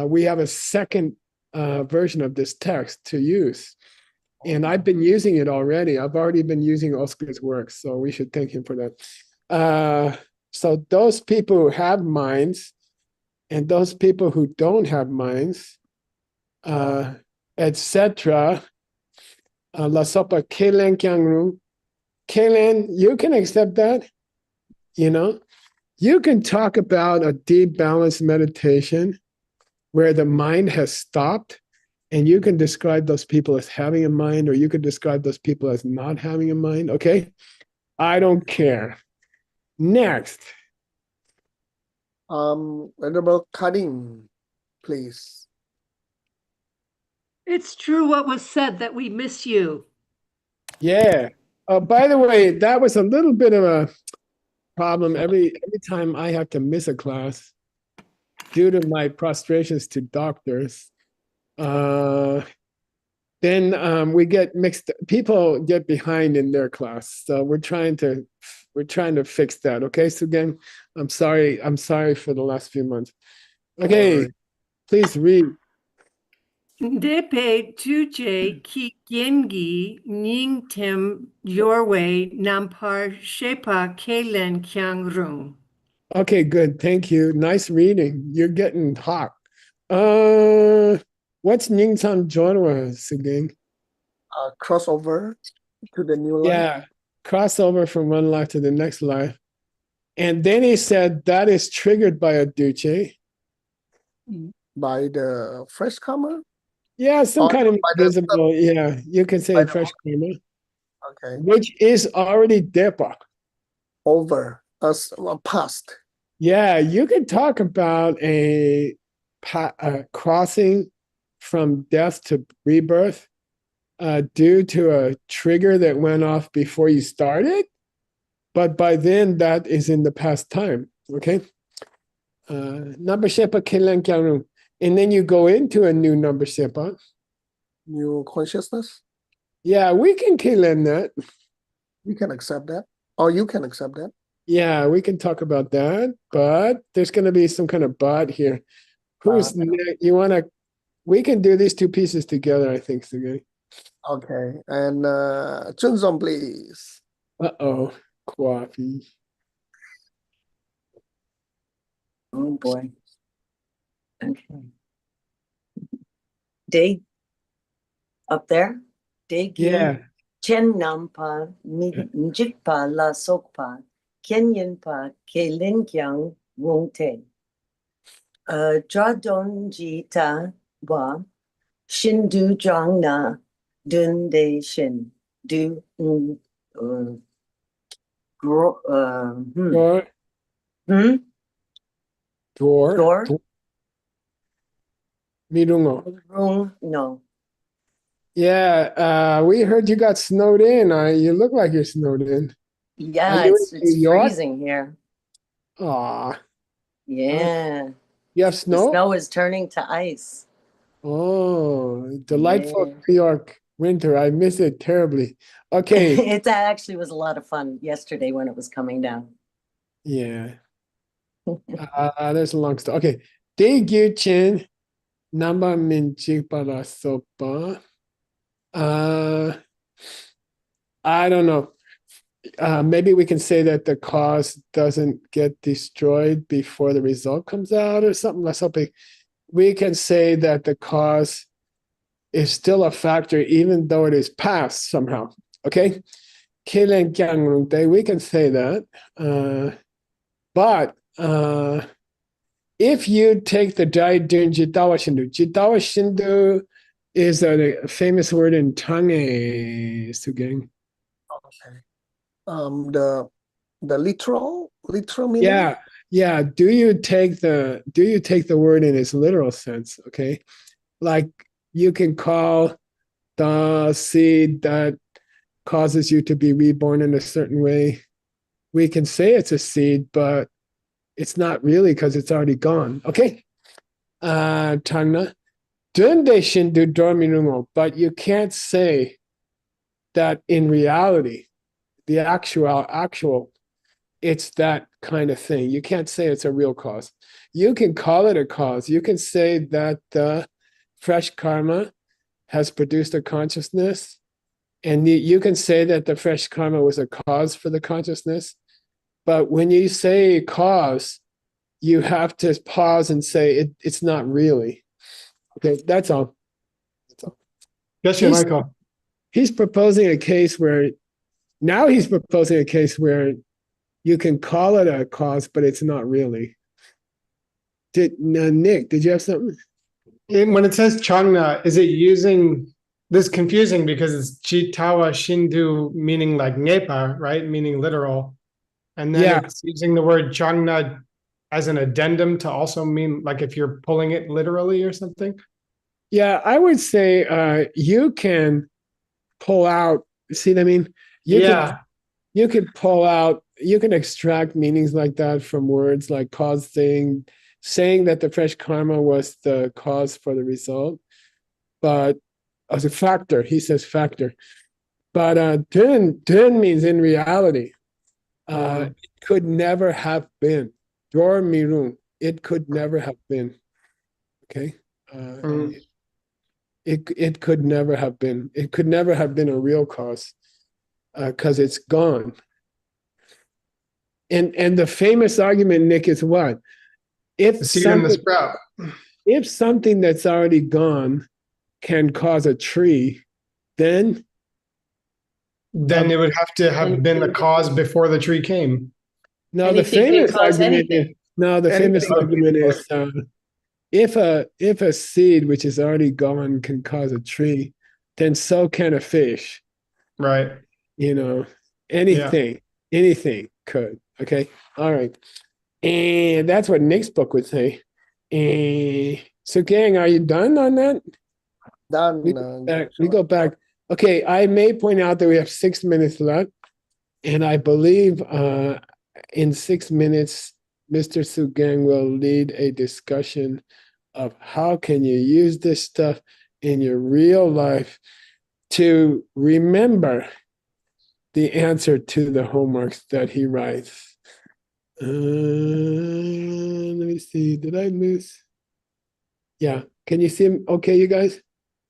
we have a second version of this text to use. And I've been using it already. I've already been using Oscar's work, so we should thank him for that. So those people who have minds and those people who don't have minds, etc. La sopa kelen kyangru. Kelen, you can accept that. You know, you can talk about a deep balanced meditation where the mind has stopped, and you can describe those people as having a mind, or you could describe those people as not having a mind. Okay, I don't care. Next. Venerable Karim, please. It's true what was said that we miss you. Yeah. By the way, that was a little bit of a problem every time I have to miss a class due to my prostrations to doctors. Then we get mixed. People get behind in their class, so we're trying to fix that. Okay, so again, I'm sorry for the last few months. Okay, please read. Depe tuje ki gengi ning tem your way nampar shepa kelen kyang rung. Okay, good. Thank you. Nice reading. You're getting hot. What's Ningsan Jorwa again? Crossover to the new life. Yeah, crossover from one life to the next life. And then he said that is triggered by a duce. By the fresh comer. Yeah, some kind of invisible. Yeah, you can say fresh karma, Okay. which is already depa. Over us past. Yeah, you can talk about a crossing from death to rebirth due to a trigger that went off before you started, but by then that is in the past time. Okay. Number shepa kelen kyaru. And then you go into a new number shepa. New consciousness? Yeah, we can kill in that. You can accept that. Or you can accept that. Yeah, we can talk about that, but there's going to be some kind of but here. Who's you want to? We can do these two pieces together, I think, Sugeng. Okay. And Xuanzang, please. Uh-oh, coffee. Oh boy. Okay. Day up there. Day Yeah. Chen nampa njikpa la sokpa kenyan pa ke linkyang wongte. Jadon jita wa shindu jang na dun de shin du Door. Door. Door. Mirungo. No. Yeah, we heard you got snowed in. You look like you're snowed in. Yeah, you it's in New York? freezing here. Aw. Yeah. You have The snow? snow is turning to ice. Oh, delightful Yeah. New York winter. I miss it terribly. Okay. It actually was a lot of fun yesterday when it was coming down. Yeah. There's a long story. Okay. Degyuchin Namba Minchipala Sopa. I don't know. Maybe we can say that the cause doesn't get destroyed before the result comes out or something. Let's hope we can say that the cause is still a factor even though it is past somehow. Okay? We can say that. But if you take the Dai Dun Jitawa Shindu is a famous word in Tangye, Sugeng. The literal meaning. Yeah. Do you take the word in its literal sense? Okay, like you can call the seed that causes you to be reborn in a certain way. We can say it's a seed, but it's not really because it's already gone. Okay, Tangna. But you can't say that in reality, the actual, it's that kind of thing. You can't say it's a real cause. You can call it a cause. You can say that the fresh karma has produced a consciousness, and you can say that the fresh karma was a cause for the consciousness. But when you say cause, you have to pause and say it's not really. Okay, that's all. Geshe Michael. He's proposing a case where you can call it a cause, but it's not really. Nick, did you have something? When it says Changna, is it using this confusing because it's Jitawa Shindu meaning like Ngepa, right? Meaning literal. And then it's using the word Changna as an addendum to also mean like if you're pulling it literally or something? Yeah, I would say you can pull out, see what I mean? You can pull out, you can extract meanings like that from words like cause thing, saying that the fresh karma was the cause for the result, but as a factor, he says factor. But dun means in reality. It could never have been. Dor mirun, it could never have been. Okay? It could never have been. It could never have been a real cause because it's gone. And the famous argument, Nick, is what? If something that's already gone can cause a tree, then it would have to have been the cause before the tree came. No, the famous argument is if a seed which is already gone can cause a tree, then so can a fish. Right. Anything could. Okay. All right. And that's what Nick's book would say. So gang, are you done on that? Done. We go back. Okay, I may point out that we have 6 minutes left. And I believe in 6 minutes, Mr. Sugang will lead a discussion of how can you use this stuff in your real life to remember the answer to the homeworks that he writes. Let me see. Did I lose? Yeah. Can you see him? Okay, you guys?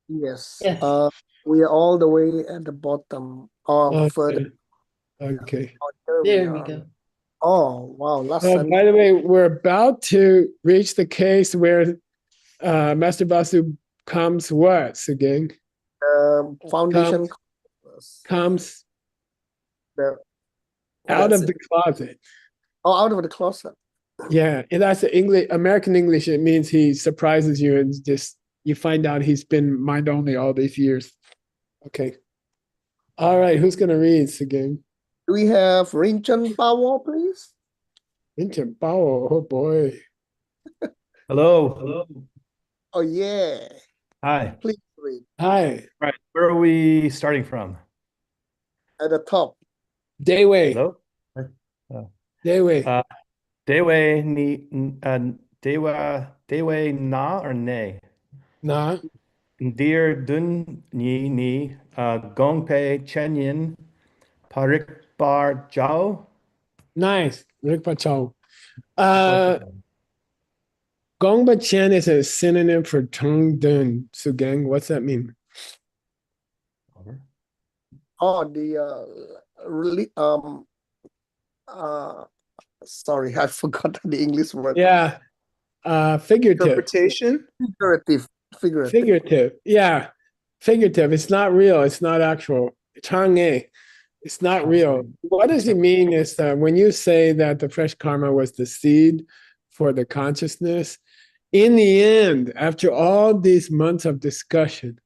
Yes. Yes. We are all the way at the bottom. Or further. Okay. Oh, there There we are. go. Oh, wow. Last Oh, sentence. by the way, we're about to reach the case where Master Basu comes what again? Foundation. Comes The, out that's of it. the closet. Oh, out of the closet. Yeah, and that's the English, American English. It means he surprises you and just you find out he's been mind only all these years. Okay. All right, who's gonna read again? Do we have Rinchen Power, please? Vincent Powell. Oh boy. Hello. Oh, yeah. Hi. Please read. Hi. Right. Where are we starting from? At the top. Dayway. Hello? Dayway. Dewe ni Dewe na or nay? Nah. Dear Dun ni Gongpei Chenyin Parik Bar Jiao. Nice. Rick Pachow. Gongba Chen is a synonym for Tong Dun Sugang. What's that mean? Oh, the really sorry, I forgot the English word. Yeah. Figurative. Interpretation? Figurative. Yeah. Figurative. It's not real. It's not actual. Chang'e. It's not real. What does it mean is that when you say that the fresh karma was the seed for the consciousness, in the end, after all these months of discussion,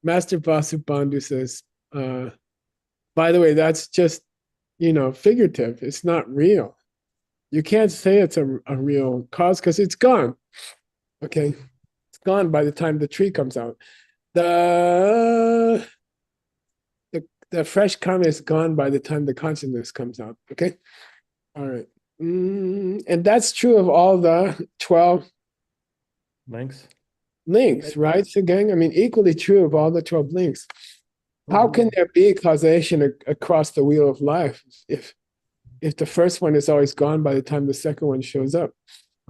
Master Vasubandhu says, by the way, that's just, figurative. It's not real. You can't say it's a real cause because it's gone. Okay. It's gone by the time the tree comes out. The fresh karma is gone by the time the consciousness comes out. Okay. All right. And that's true of all the 12 Links, right? So gang, I mean, equally true of all the 12 links. How can there be causation across the wheel of life if the first one is always gone by the time the second one shows up?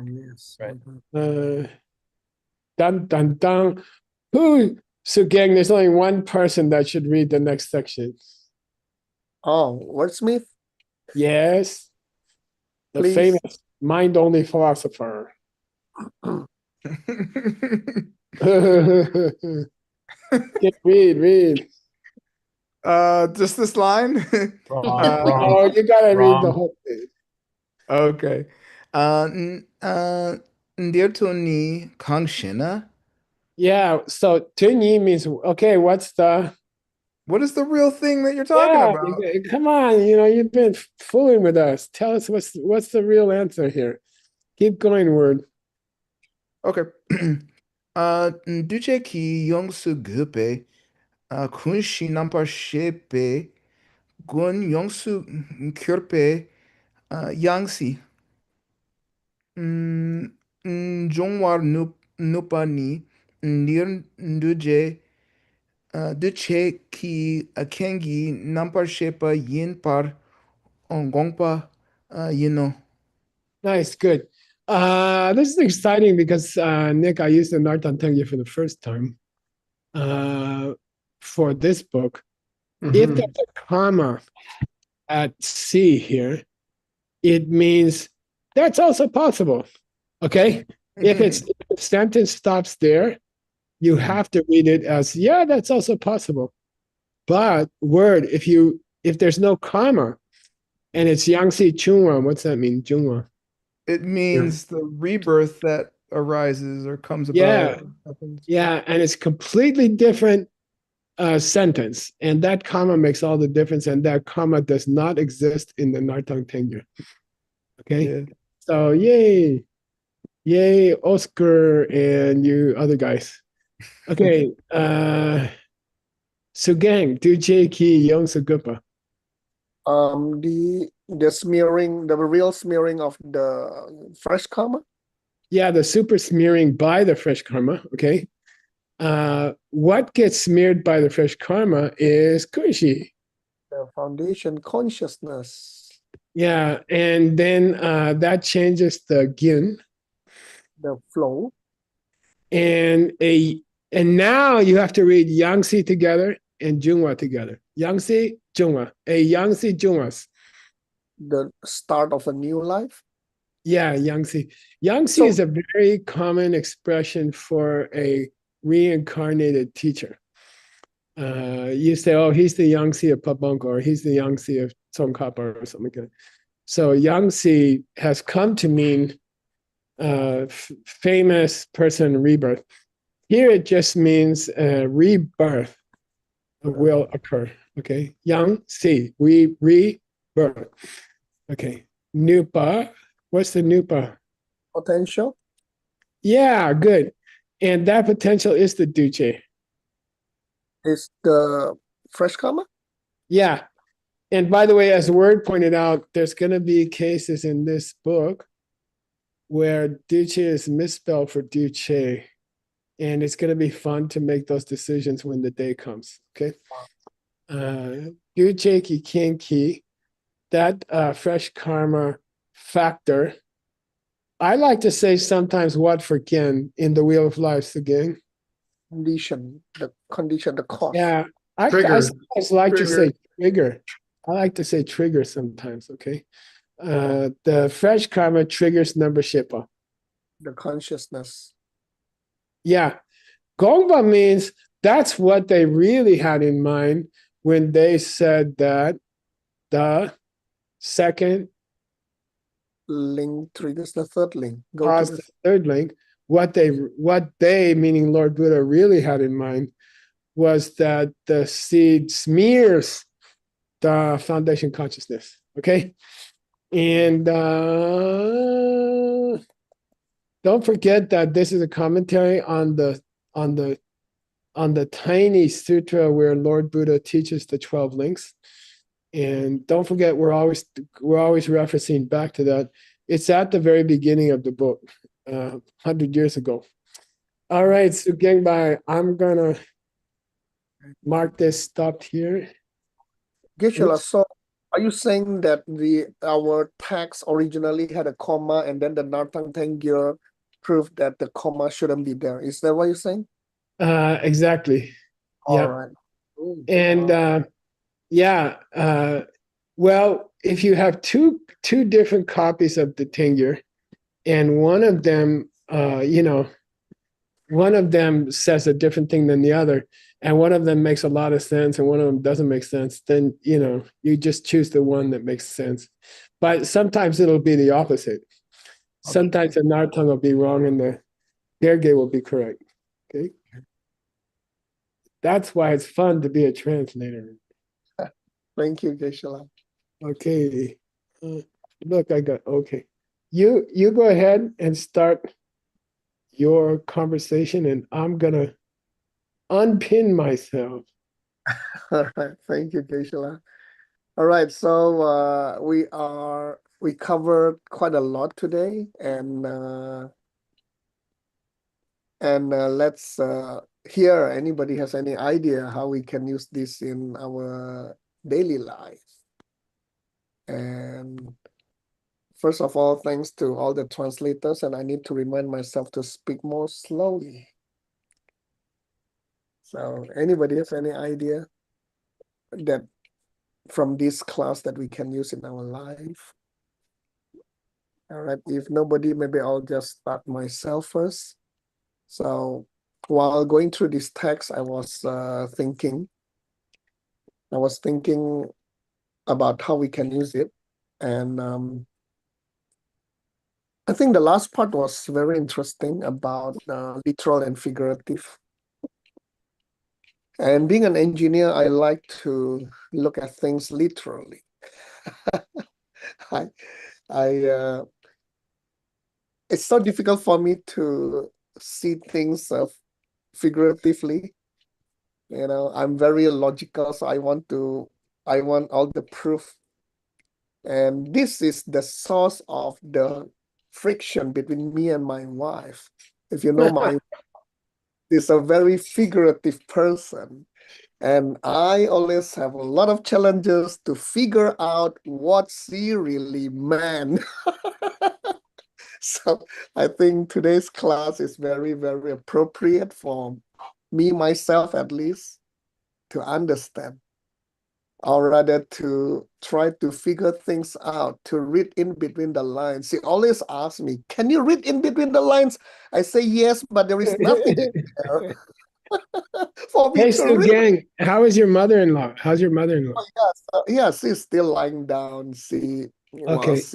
Yes. right. Dun dun dun. So gang, there's only one person that should read the next section. Oh, wordsmith? Yes. The Please. famous mind-only philosopher. Read. Just this line? Oh, you gotta read the whole thing. Okay. Ndir Tony Kangshina. Yeah, so Tunyi means okay, what's the What is the real thing that you're talking about? come on, you've been fooling with us. Tell us what's the real answer here. Keep going, word. Okay. Duche ki yongsu gupe, kunshi nampar shepe, gun yongsu kyorpe, yangsi. Jongwar nupa ni, nir nduje, duche ki kengi nampar shepa yin par gongpa yino. Nice, good. This is exciting because Nick, I used the Nartan Tengye for the first time for this book. If there's a comma at C here, it means that's also possible. Okay? If the sentence stops there, you have to read it as, yeah, that's also possible. But word, if there's no comma and it's Yangsi Chunwa, what's that mean? Chunwa. It means the rebirth that arises or comes about. Yeah. Yeah, and it's completely different sentence. And that comma makes all the difference. And that comma does not exist in the Nartang Tengye. Okay? Yeah. So yay. Yay, Oscar and you other guys. Okay. Sugang, du J Ki Yong Sugupa. The smearing, the real smearing of the fresh karma. Yeah, the super smearing by the fresh karma. Okay. What gets smeared by the fresh karma is Kushi. The The foundation consciousness, Yeah, and then that changes the gyun, the flow. and now you have to read Yangtze together and Junwa together. Yangtze, Junwa, a Yangtze Junwas. The start of a new life. Yeah, Yangtze. Yangtze So- is a very common expression for a reincarnated teacher. You say, oh, he's the Yangtze of Pabongo, or he's the Yangtze of Tsongkhapa, or something like that. So Yangtze has come to mean famous person rebirth. Here it just means rebirth will occur. Okay, Yangtze, rebirth. Okay, Nupa. What's the Nupa? Potential. Yeah, good. And that potential is the Duce. Is the fresh karma. Yeah. And by the way, as Word pointed out, there's going to be cases in this book where Duce is misspelled for Duce. And it's going to be fun to make those decisions when the day comes. Okay. Duce ki kin ki, that fresh karma factor. I like to say sometimes what for kin in the Wheel of Life again. Condition, the cause. Yeah. I Trigger. sometimes like to say Trigger. trigger. I like to say trigger sometimes, okay? The fresh karma triggers number shipa. The consciousness. Yeah. Gongba means that's what they really had in mind when they said that the second Link triggers the third link. Go cause to the third link. What they, meaning Lord Buddha, really had in mind was that the seed smears the foundation consciousness. Okay. And don't forget that this is a commentary on the tiny sutra where Lord Buddha teaches the 12 links. And don't forget, we're always referencing back to that. It's at the very beginning of the book, 100 years ago. All right, so Genbai, I'm gonna mark this stopped here. Geshe-la, so are you saying that our text originally had a comma and then the Nartang Tengyur proved that the comma shouldn't be there? Is that what you're saying? Exactly. All Yeah. right. And well, if you have two different copies of the Tengyur, and one of them, one of them says a different thing than the other, and one of them makes a lot of sense, and one of them doesn't make sense, then you just choose the one that makes sense. But sometimes it'll be the opposite. Sometimes the Nartang will be wrong, and the Gerge will be correct. Okay. That's why it's fun to be a translator. Thank you, Geshe-la. Okay. Look, okay. You go ahead and start your conversation, and I'm gonna unpin myself. All right. Thank you, Geshe-la. All right. So we covered quite a lot today, and let's hear anybody has any idea how we can use this in our daily life. And first of all, thanks to all the translators, and I need to remind myself to speak more slowly. So anybody has any idea that from this class that we can use in our life? All right, if nobody, maybe I'll just start myself first. So while going through this text, I was thinking about how we can use it. And I think the last part was very interesting about literal and figurative. And being an engineer, I like to look at things literally. It's so difficult for me to see things figuratively. I'm very logical, so I want all the proof. And this is the source of the friction between me and my wife. If you know my is a very figurative person. And I always have a lot of challenges to figure out what she really meant. So I think today's class is very, very appropriate for me, myself at least, to understand, or rather to try to figure things out, to read in between the lines. She always asks me, can you read in between the lines? I say yes, but there is nothing there for me Hey, to read. Gang, how is your mother-in-law? How's your mother-in-law? Yeah, she's still lying down. She, well, Okay. she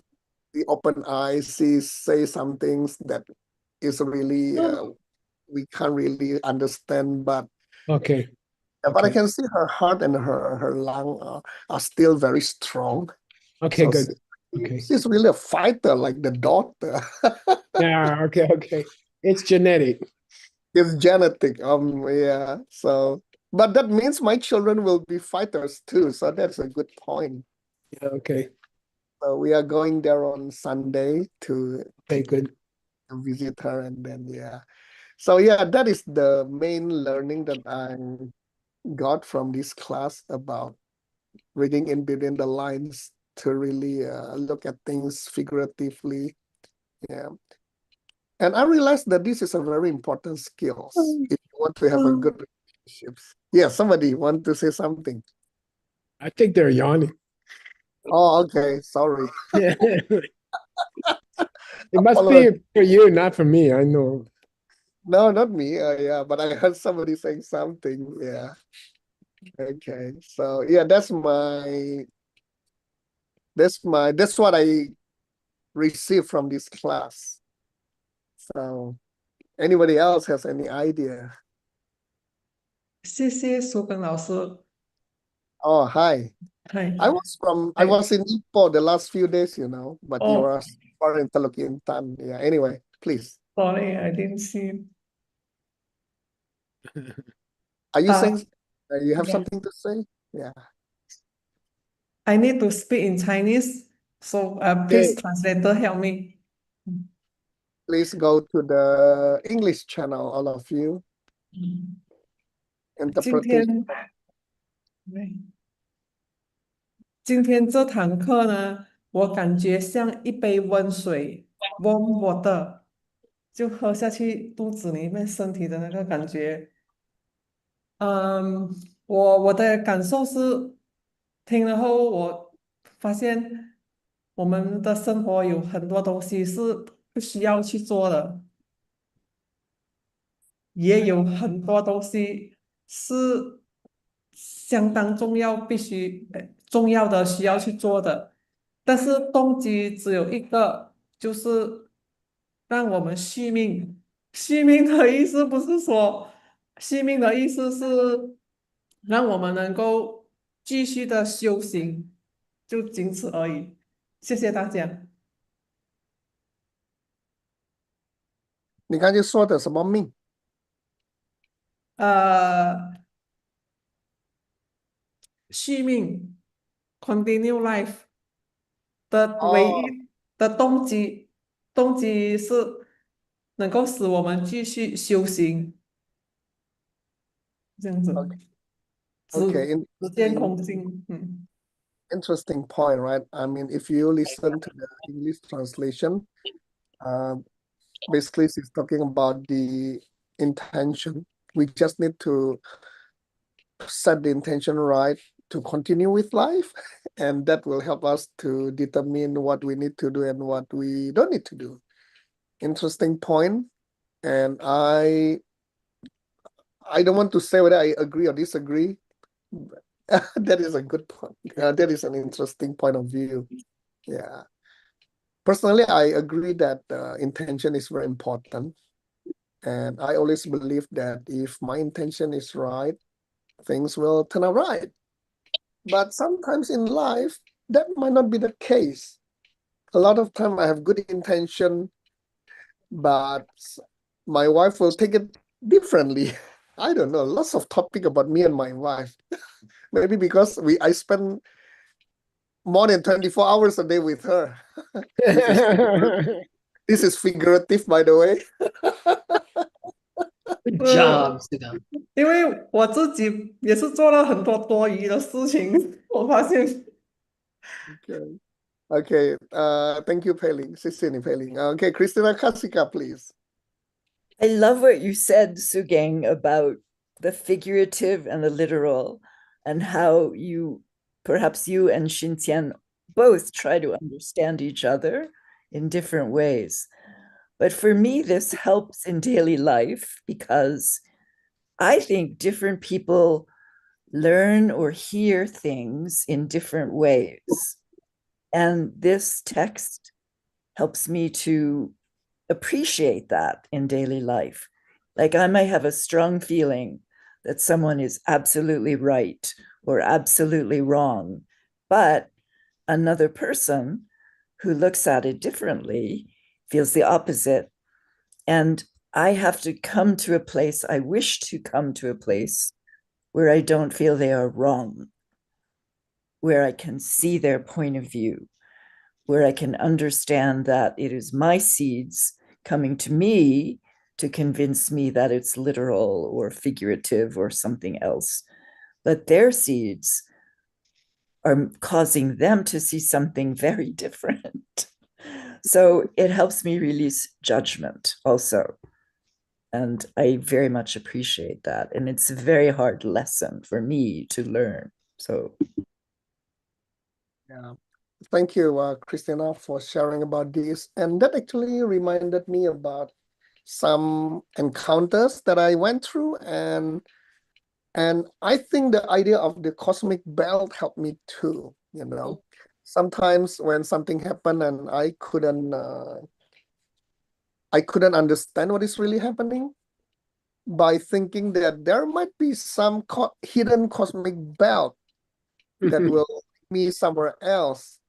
open eyes. She say some things that is really we can't really understand, but Okay. but I Okay. can see her heart and her lung are still very strong. Okay, So good. Okay. she's really a fighter, like the daughter. Yeah, okay. It's genetic. It's genetic. Yeah. So, but that means my children will be fighters too. So that's a good point. Yeah, okay. So we are going there on Sunday to Okay, good. visit her, and then yeah. So yeah, that is the main learning that I got from this class about reading in between the lines to really look at things figuratively. Yeah. And I realized that this is a very important skill if you want to have a good relationships. Yeah, somebody want to say something. I think they're yawning. Oh, okay. Sorry. It must be for you, not for me. I know. No, not me. Yeah, but I heard somebody saying something. Yeah. Okay. So yeah, that's what I received from this class. So anybody else has any idea? 谢谢苏根老师。 Oh, hi. Hi. I was in Ipoh the last few days, but you Oh. are in Talukintan. Yeah. Anyway, please. Sorry, I didn't see. Are you saying you have yeah. something to say? Yeah. I need to speak in Chinese, so please translator help me. Please go to the English channel, all of you. 今天这堂课呢，我感觉像一杯温水 （warm water），就喝下去肚子里面身体的那个感觉。我的感受是，听了后我发现我们的生活有很多东西是不需要去做的，也有很多东西是相当重要、重要的需要去做的，但是动机只有一个，就是让我们续命。续命的意思不是说，续命的意思是让我们能够继续的修行，就仅此而已。谢谢大家。你刚才说的什么命？续命 （continue life） 的唯一的动机是能够使我们继续修行，这样子。Okay. 时间空间，Interesting point, right? I mean, if you listen to the English translation, basically she's talking about the intention. We just need to set the intention right to continue with life, and that will help us to determine what we need to do and what we don't need to do. Interesting point, and I don't want to say whether I agree or disagree. That is a good point. That is an interesting point of view. Yeah. Personally, I agree that intention is very important. And I always believe that if my intention is right, things will turn out right. But sometimes in life, that might not be the case. A lot of time I have good intention, but my wife will take it differently. I don't know. Lots of topic about me and my wife. Maybe because I spend more than 24 hours a day with her. This is figurative, by the way. Good job, Sugang. 因为我自己也是做了很多多余的事情，我发现。Okay. Okay. Thank you, Pei-Ling. 谢谢你, Pei-Ling. Okay, Christina Kasika, please. I love what you said, Sugang, about the figurative and the literal, and how perhaps you and Xintian both try to understand each other in different ways. But for me, this helps in daily life because I think different people learn or hear things in different ways. And this text helps me to appreciate that in daily life. Like I might have a strong feeling that someone is absolutely right or absolutely wrong, but another person who looks at it differently feels the opposite. And I have to come to a place, I wish to come to a place where I don't feel they are wrong, where I can see their point of view, where I can understand that it is my seeds coming to me to convince me that it's literal or figurative or something else. But their seeds are causing them to see something very different. So it helps me release judgment also. And I very much appreciate that. And it's a very hard lesson for me to learn. So, yeah. Thank you, Christina, for sharing about this. And that actually reminded me about some encounters that I went through. And I think the idea of the cosmic belt helped me too, you know. Sometimes when something happened and I couldn't understand what is really happening, by thinking that there might be some hidden cosmic belt that will lead me somewhere else.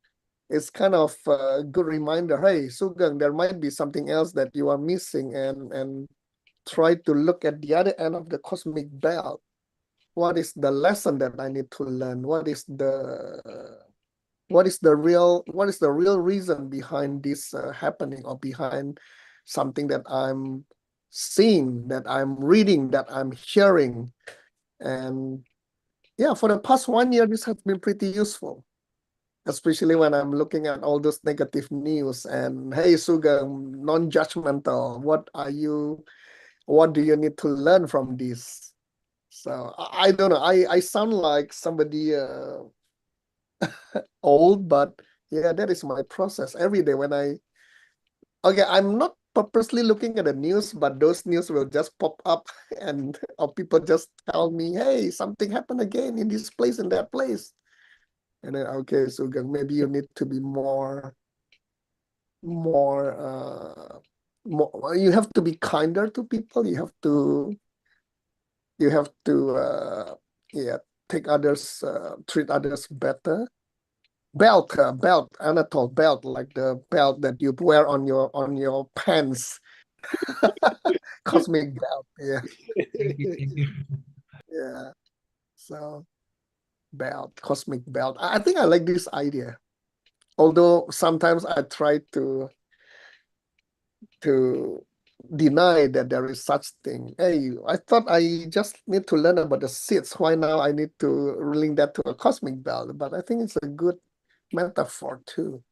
It's kind of a good reminder. Hey, Sugang, there might be something else that you are missing, and try to look at the other end of the cosmic belt. What is the lesson that I need to learn? What is the real reason behind this happening, or behind something that I'm seeing, that I'm reading, that I'm hearing? And yeah, for the past 1 year, this has been pretty useful, especially when I'm looking at all those negative news. And hey, Suga, non-judgmental. What do you need to learn from this? So I don't know. I sound like somebody old, but yeah, that is my process every day when I'm not purposely looking at the news, but those news will just pop up and or people just tell me, hey, something happened again in this place and that place. And then, okay, so maybe you need to be more, you have to be kinder to people. You have to, take others, treat others better. Belt, Anatole, belt, like the belt that you wear on your pants. Cosmic belt, yeah. Yeah. So belt, cosmic belt. I think I like this idea. Although sometimes I try to deny that there is such thing. Hey, I thought I just need to learn about the seeds. Why now I need to link that to a cosmic belt? But I think it's a good metaphor too.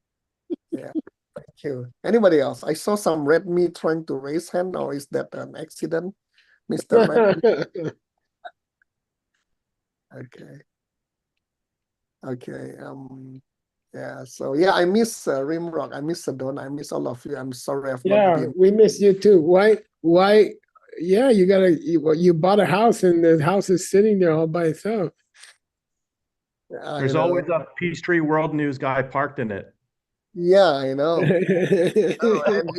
Yeah. Thank you. Anybody else? I saw some red meat trying to raise hand, or is that an accident, Mr. Red Meat? Okay. Okay. Yeah. So yeah, I miss Rimrock. I miss Sedona. I miss all of you. I'm sorry I've not been. we miss you too. Why? Yeah, you bought a house and the house is sitting there all by itself. There's always a Peachtree World News guy parked in it. Yeah, I know. And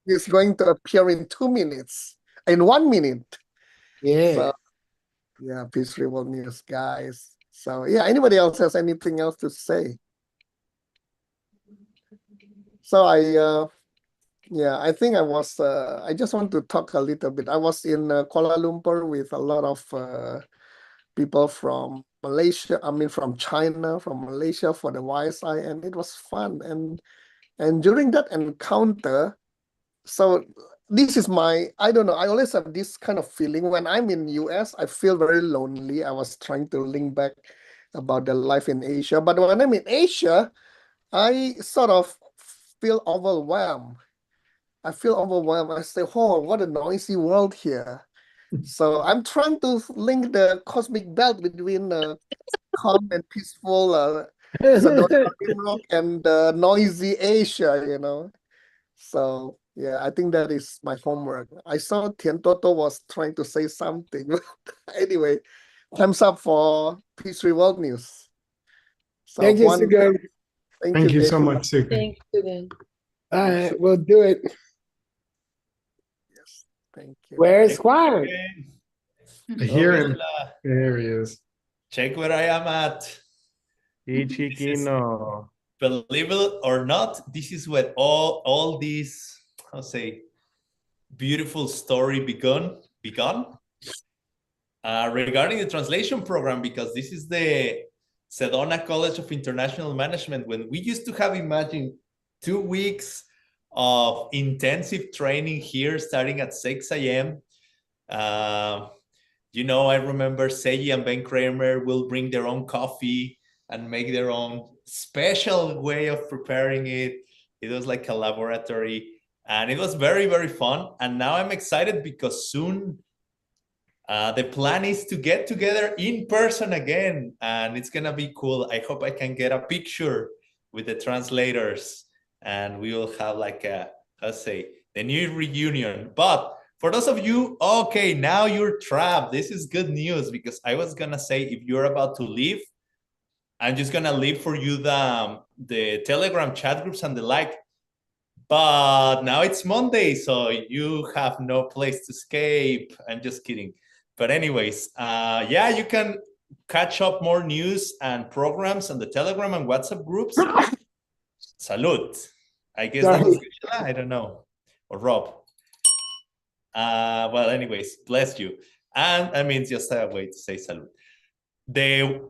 he's going to appear in 2 minutes, in 1 minute. Yeah. So, yeah, Peachtree World News guys. So yeah, anybody else has anything else to say? So I think I just want to talk a little bit. I was in Kuala Lumpur with a lot of people from Malaysia, from China, from Malaysia for the YSI, and it was fun. And during that encounter, so this is my, I don't know, I always have this kind of feeling when I'm in US, I feel very lonely. I was trying to link back about the life in Asia, but when I'm in Asia, I sort of feel overwhelmed. I feel overwhelmed. I say, oh, what a noisy world here. So I'm trying to link the cosmic belt between calm and peaceful Sedona Rimrock and noisy Asia, you know. So yeah, I think that is my homework. I saw Tian Toto was trying to say something. Anyway, thumbs up for Peace Tree World News. So Thank you, Juan, Sugan. Thank you so David. much, Suk. Thanks, Sugan. All right, we'll do it. Yes, thank you. Where's Juan? I hear him. There he is. Check where I am at. Chiquino. Believe it or not, this is where all these, I'll say, beautiful story begun. Regarding the translation program, because this is the Sedona College of International Management, when we used to have, imagine, 2 weeks of intensive training here starting at 6 a.m. You know, I remember Seiji and Ben Kramer will bring their own coffee and make their own special way of preparing it. It was like a laboratory, and it was very, very fun. And now I'm excited because soon the plan is to get together in person again, and it's gonna be cool. I hope I can get a picture with the translators, and we will have like a, let's say, the new reunion. But for those of you, okay, now you're trapped. This is good news, because I was gonna say, if you're about to leave, I'm just gonna leave for you the Telegram chat groups and the like. But now it's Monday, so you have no place to escape. I'm just kidding. But anyways, yeah, you can catch up more news and programs on the Telegram and WhatsApp groups. Salud. I guess that was Geshe, I don't know, or Rob. Well, anyways, bless you. And I mean, it's just a way to say salud. The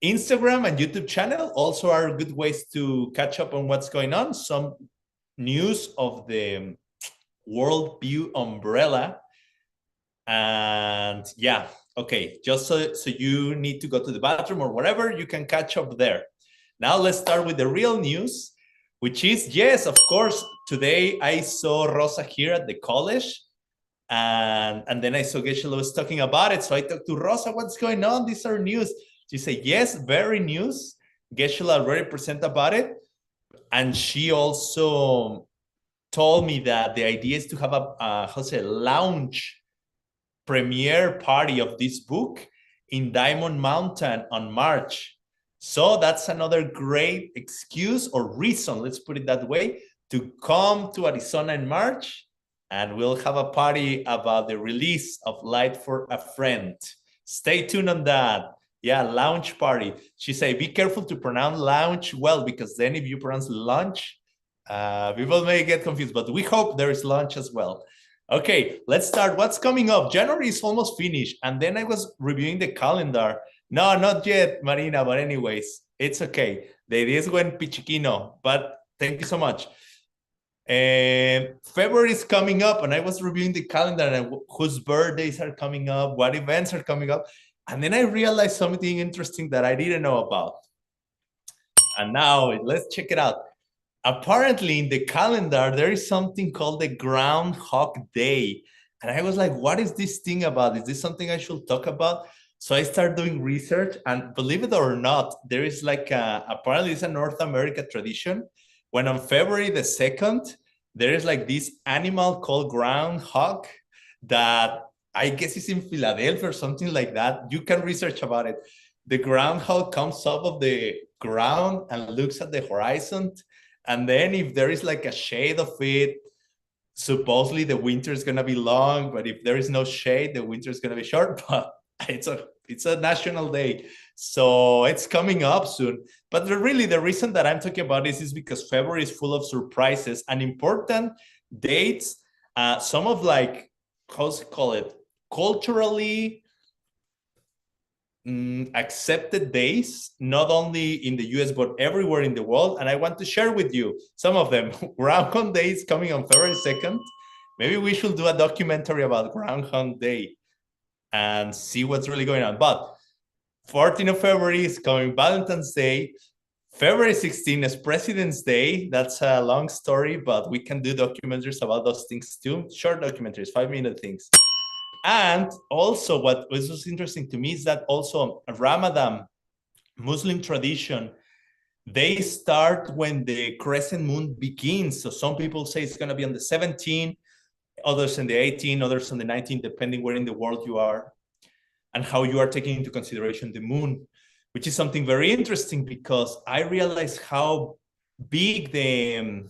Instagram and YouTube channel also are good ways to catch up on what's going on. Some news of the Worldview umbrella. And yeah, okay, just so you need to go to the bathroom or whatever, you can catch up there. Now let's start with the real news, which is, yes, of course, today I saw Rosa here at the college. And then I saw Geshe was talking about it. So I talked to Rosa, what's going on? These are news. She said, yes, very news. Geshe already presented about it. And she also told me that the idea is to have a launch premiere party of this book in Diamond Mountain on March. So that's another great excuse or reason, let's put it that way, to come to Arizona in March. And we'll have a party about the release of Light for a Friend. Stay tuned on that. Yeah, launch party. She said, be careful to pronounce launch well, because then if you pronounce lunch, people may get confused, but we hope there is lunch as well. Okay, let's start. What's coming up? January is almost finished. And then I was reviewing the calendar. No, not yet, Marina, but anyways, it's okay. The idea is going pichiquino, but thank you so much. February is coming up, and I was reviewing the calendar and whose birthdays are coming up, what events are coming up. And then I realized something interesting that I didn't know about. And now let's check it out. Apparently in the calendar, there is something called the Groundhog Day. And I was like, what is this thing about? Is this something I should talk about? So I started doing research, and believe it or not, there is like apparently it's a North America tradition. When on February the 2nd, there is like this animal called groundhog that I guess is in Philadelphia or something like that. You can research about it. The groundhog comes up of the ground and looks at the horizon. And then if there is like a shade of it, supposedly the winter is going to be long. But if there is no shade, the winter is going to be short. But it's a national day. So it's coming up soon. But really, the reason that I'm talking about this is because February is full of surprises and important dates. Some of like, how's it call it? Culturally accepted days, not only in the US, but everywhere in the world. And I want to share with you some of them. Groundhog Day is coming on February 2nd. Maybe we should do a documentary about Groundhog Day and see what's really going on. But 14th of February is coming, Valentine's Day. February 16th is President's Day. That's a long story, but we can do documentaries about those things too. Short documentaries, 5-minute things. And also what was interesting to me is that also Ramadan, Muslim tradition, they start when the crescent moon begins. So some people say it's going to be on the 17th, others on the 18th, others on the 19th, depending where in the world you are and how you are taking into consideration the moon, which is something very interesting because I realized how big the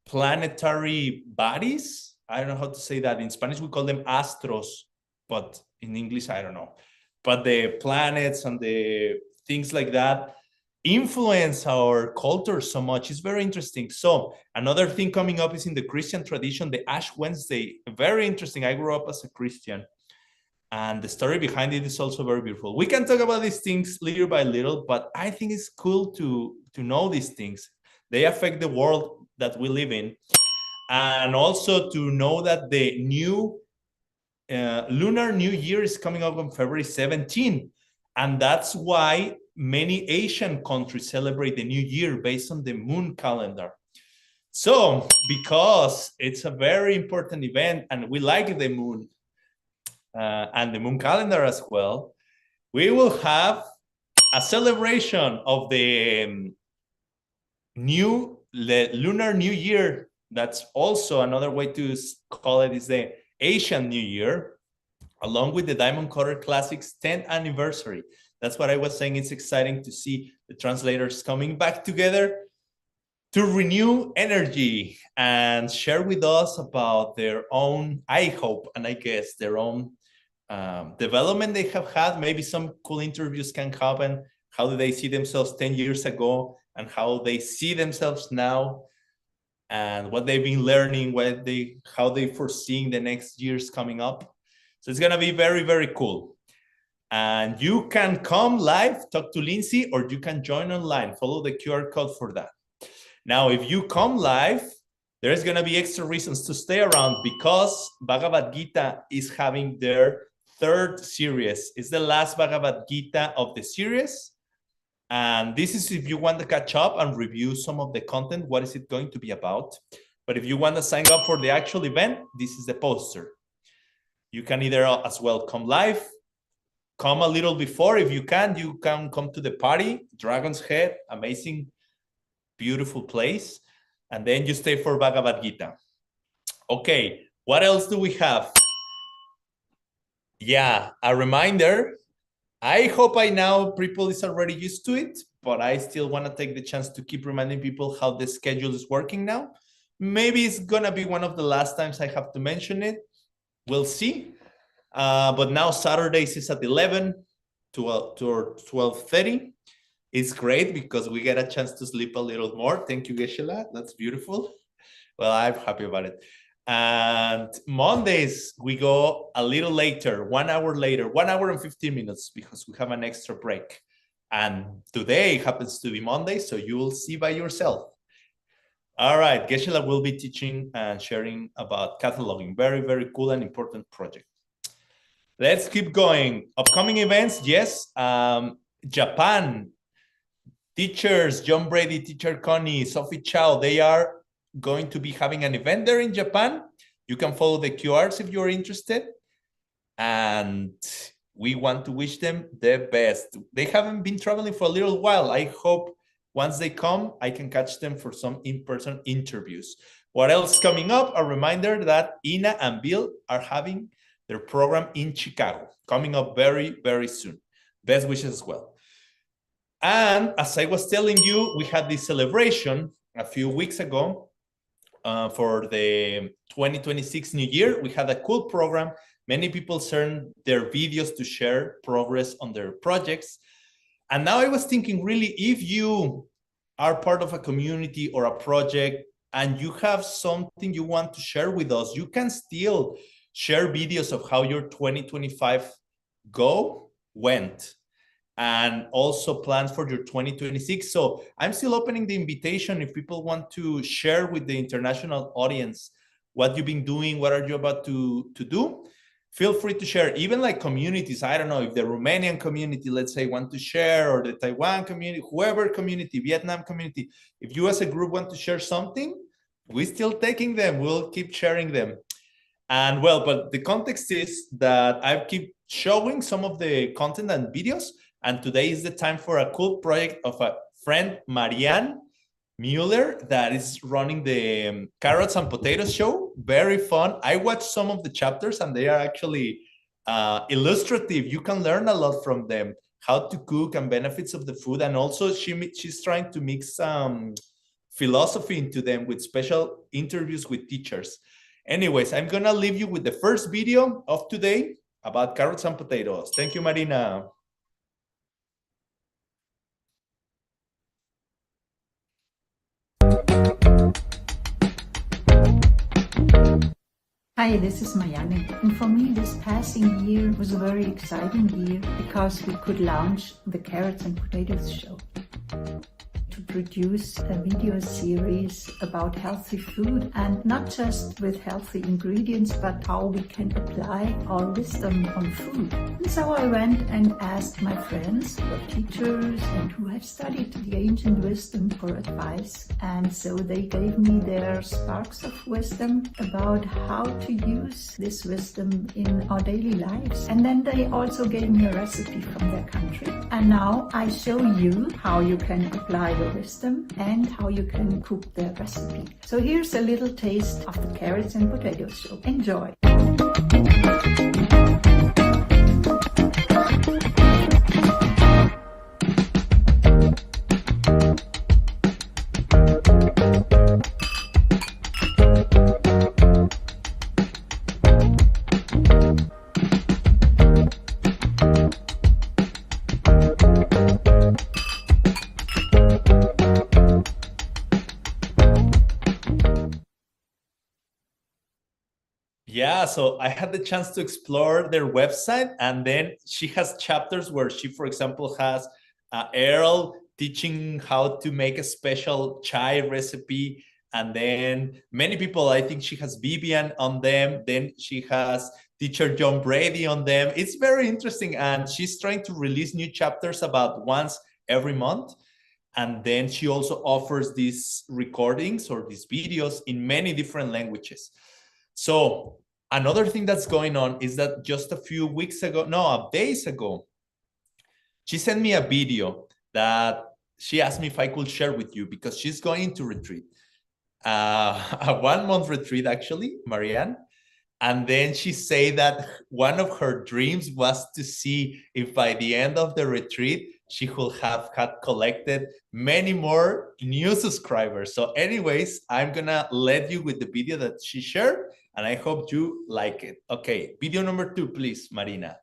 planetary bodies, I don't know how to say that. In Spanish, we call them astros, but in English, I don't know. But the planets and the things like that influence our culture so much. It's very interesting. So another thing coming up is in the Christian tradition, the Ash Wednesday. Very interesting. I grew up as a Christian. And the story behind it is also very beautiful. We can talk about these things little by little, but I think it's cool to know these things. They affect the world that we live in. And also to know that the new Lunar New Year is coming up on February 17. And that's why many Asian countries celebrate the New Year based on the moon calendar. So, because it's a very important event and we like the moon, and the moon calendar as well, we will have a celebration of the Lunar New Year. That's also another way to call it is the Asian New Year, along with the Diamond Cutter Classic's 10th anniversary. That's what I was saying. It's exciting to see the translators coming back together to renew energy and share with us about their own, I hope, and I guess their own development they have had. Maybe some cool interviews can happen. How do they see themselves 10 years ago and how they see themselves now and what they've been learning, how they foreseeing the next years coming up. So it's going to be very, very cool. And you can come live, talk to Lindsay, or you can join online. Follow the QR code for that. Now, if you come live, there's going to be extra reasons to stay around because Bhagavad Gita is having their 3rd series. It's the last Bhagavad Gita of the series. And this is if you want to catch up and review some of the content, what is it going to be about? But if you want to sign up for the actual event, this is the poster. You can either as well come live, come a little before. If you can come to the party, Dragon's Head, amazing, beautiful place. And then you stay for Bhagavad Gita. Okay, what else do we have? Yeah, a reminder. I hope by now people is already used to it, but I still want to take the chance to keep reminding people how the schedule is working now. Maybe it's going to be one of the last times I have to mention it. We'll see. But now Saturdays is at 11 to 12:30. It's great because we get a chance to sleep a little more. Thank you, Geshe. That's beautiful. Well, I'm happy about it. And Mondays, we go a little later, 1 hour later, 1 hour and 15 minutes because we have an extra break. And today happens to be Monday, so you will see by yourself. All right, Geshe will be teaching and sharing about cataloging. Very, very cool and important project. Let's keep going. Upcoming events, yes. Japan, teachers, John Brady, Teacher Connie, Sophie Chow, they are going to be having an event there in Japan. You can follow the QRs if you're interested. And we want to wish them the best. They haven't been traveling for a little while. I hope once they come, I can catch them for some in-person interviews. What else coming up? A reminder that Ina and Bill are having their program in Chicago, coming up very, very soon. Best wishes as well. And as I was telling you, we had this celebration a few weeks ago for the 2026 New Year. We had a cool program. Many people sent their videos to share progress on their projects. And now I was thinking, really, if you are part of a community or a project and you have something you want to share with us, you can still share videos of how your 2025 went. and also plans for your 2026. So I'm still opening the invitation if people want to share with the international audience what you've been doing, what are you about to do. Feel free to share, even like communities. I don't know if the Romanian community, let's say, want to share, or the Taiwan community, whoever community, Vietnam community. If you as a group want to share something, we're still taking them. We'll keep sharing them. And well, but the context is that I keep showing some of the content and videos. And today is the time for a cool project of a friend, Marianne Mueller, that is running the Carrots and Potatoes show. Very fun. I watched some of the chapters and they are actually illustrative. You can learn a lot from them, how to cook and benefits of the food. And also she's trying to mix philosophy into them with special interviews with teachers. Anyways, I'm gonna leave you with the first video of today about carrots and potatoes. Thank you, Marina. Hi, this is Marianne, and for me this passing year was a very exciting year because we could launch the Carrots and Potatoes show. To produce a video series about healthy food, and not just with healthy ingredients, but how we can apply our wisdom on food. And so I went and asked my friends who are teachers and who have studied the ancient wisdom for advice. And so they gave me their sparks of wisdom about how to use this wisdom in our daily lives. And then they also gave me a recipe from their country. And now I show you how you can apply the wisdom and how you can cook their recipe. So here's a little taste of the Carrots and Potatoes show. Enjoy! Yeah, so I had the chance to explore their website, and then she has chapters where she, for example, has Earl teaching how to make a special chai recipe, and then many people, I think she has Vivian on them, then she has teacher John Brady on them. It's very interesting, and she's trying to release new chapters about once every month. And then she also offers these recordings or these videos in many different languages. So another thing that's going on is that just a few weeks ago, no, days ago, she sent me a video that she asked me if I could share with you because she's going to retreat, a 1 month retreat actually, Marianne. And then she said that one of her dreams was to see if by the end of the retreat, she could have had collected many more new subscribers. So anyways, I'm gonna let you with the video that she shared, and I hope you like it. Okay, video number 2, please, Marina.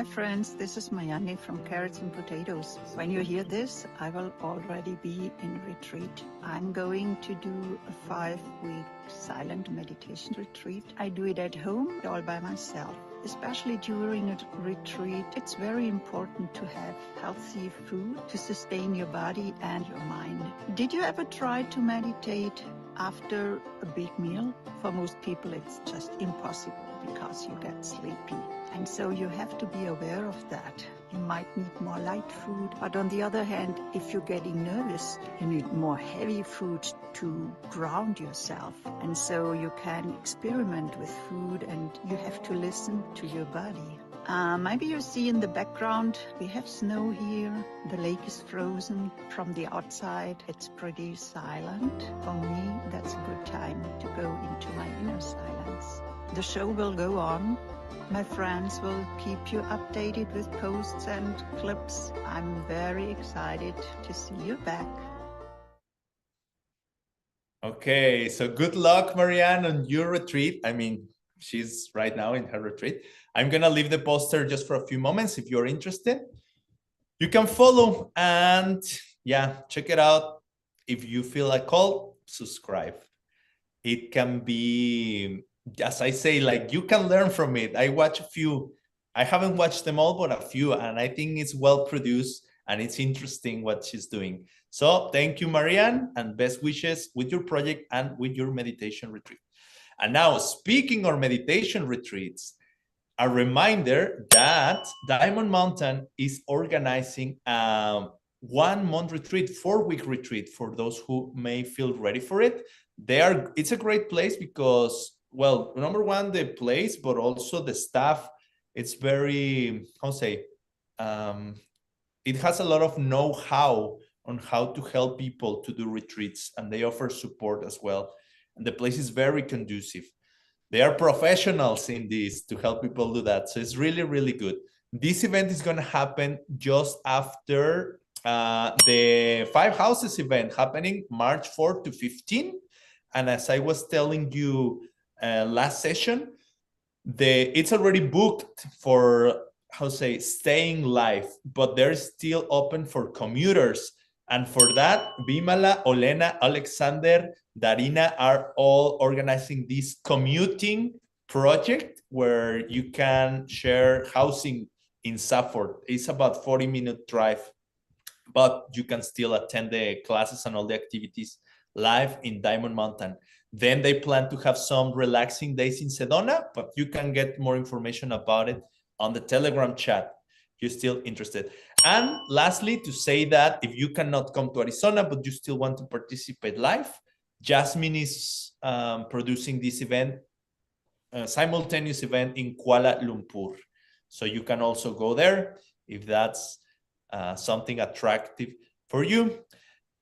Hi friends, this is Marianne from Carrots and Potatoes. When you hear this, I will already be in retreat. I'm going to do a 5-week silent meditation retreat. I do it at home, all by myself. Especially during a retreat, it's very important to have healthy food to sustain your body and your mind. Did you ever try to meditate after a big meal? For most people, it's just impossible because you get sleepy. And so you have to be aware of that. You might need more light food, but on the other hand, if you're getting nervous, you need more heavy food to ground yourself. And so you can experiment with food and you have to listen to your body. Maybe you see in the background, we have snow here. The lake is frozen from the outside. It's pretty silent. For me, that's a good time to go into my inner silence. The show will go on. My friends will keep you updated with posts and clips. I'm very excited to see you back. Okay, so good luck, Marianne, on your retreat. I mean, she's right now in her retreat. I'm gonna leave the poster just for a few moments. If you're interested, you can follow and yeah, check it out. If you feel a call, subscribe. It can be, as I say, like you can learn from it. I watch a few I haven't watched them all, but a few, and I think it's well produced and it's interesting what she's doing. So thank you, Marianne, and best wishes with your project and with your meditation retreat. And now, speaking of meditation retreats, a reminder that Diamond Mountain is organizing a 1 month retreat, 4-week retreat for those who may feel ready for it. It's a great place because, well, number one, the place, but also the staff. It's very, it has a lot of know-how on how to help people to do retreats, and they offer support as well. And the place is very conducive. They are professionals in this to help people do that. So it's really, really good. This event is going to happen just after the 5 Houses event happening March 4 to 15. And as I was telling you last session, it's already booked for staying live, but they're still open for commuters. And for that, Bimala, Olena, Alexander, Darina are all organizing this commuting project where you can share housing in Safford. It's about 40-minute drive, but you can still attend the classes and all the activities live in Diamond Mountain. Then they plan to have some relaxing days in Sedona, but you can get more information about it on the Telegram chat. You're still interested. And lastly, to say that if you cannot come to Arizona, but you still want to participate live, Jasmine is producing this event, simultaneous event in Kuala Lumpur. So you can also go there if that's something attractive for you.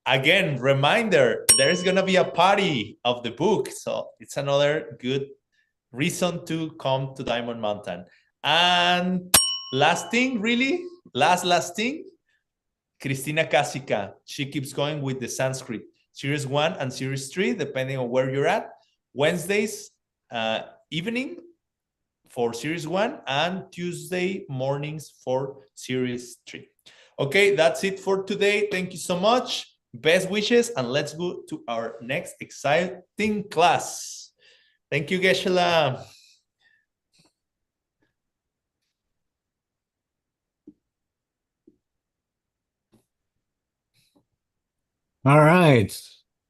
Again, reminder, there is going to be a party of the book. So it's another good reason to come to Diamond Mountain. And last thing, really, last thing, Cristina Casica. She keeps going with the Sanskrit. Series 1 and Series 3, depending on where you're at. Wednesdays evening for Series 1 and Tuesday mornings for Series 3. Okay, that's it for today. Thank you so much. Best wishes, and let's go to our next exciting class. Thank you, Geshe-la. All right.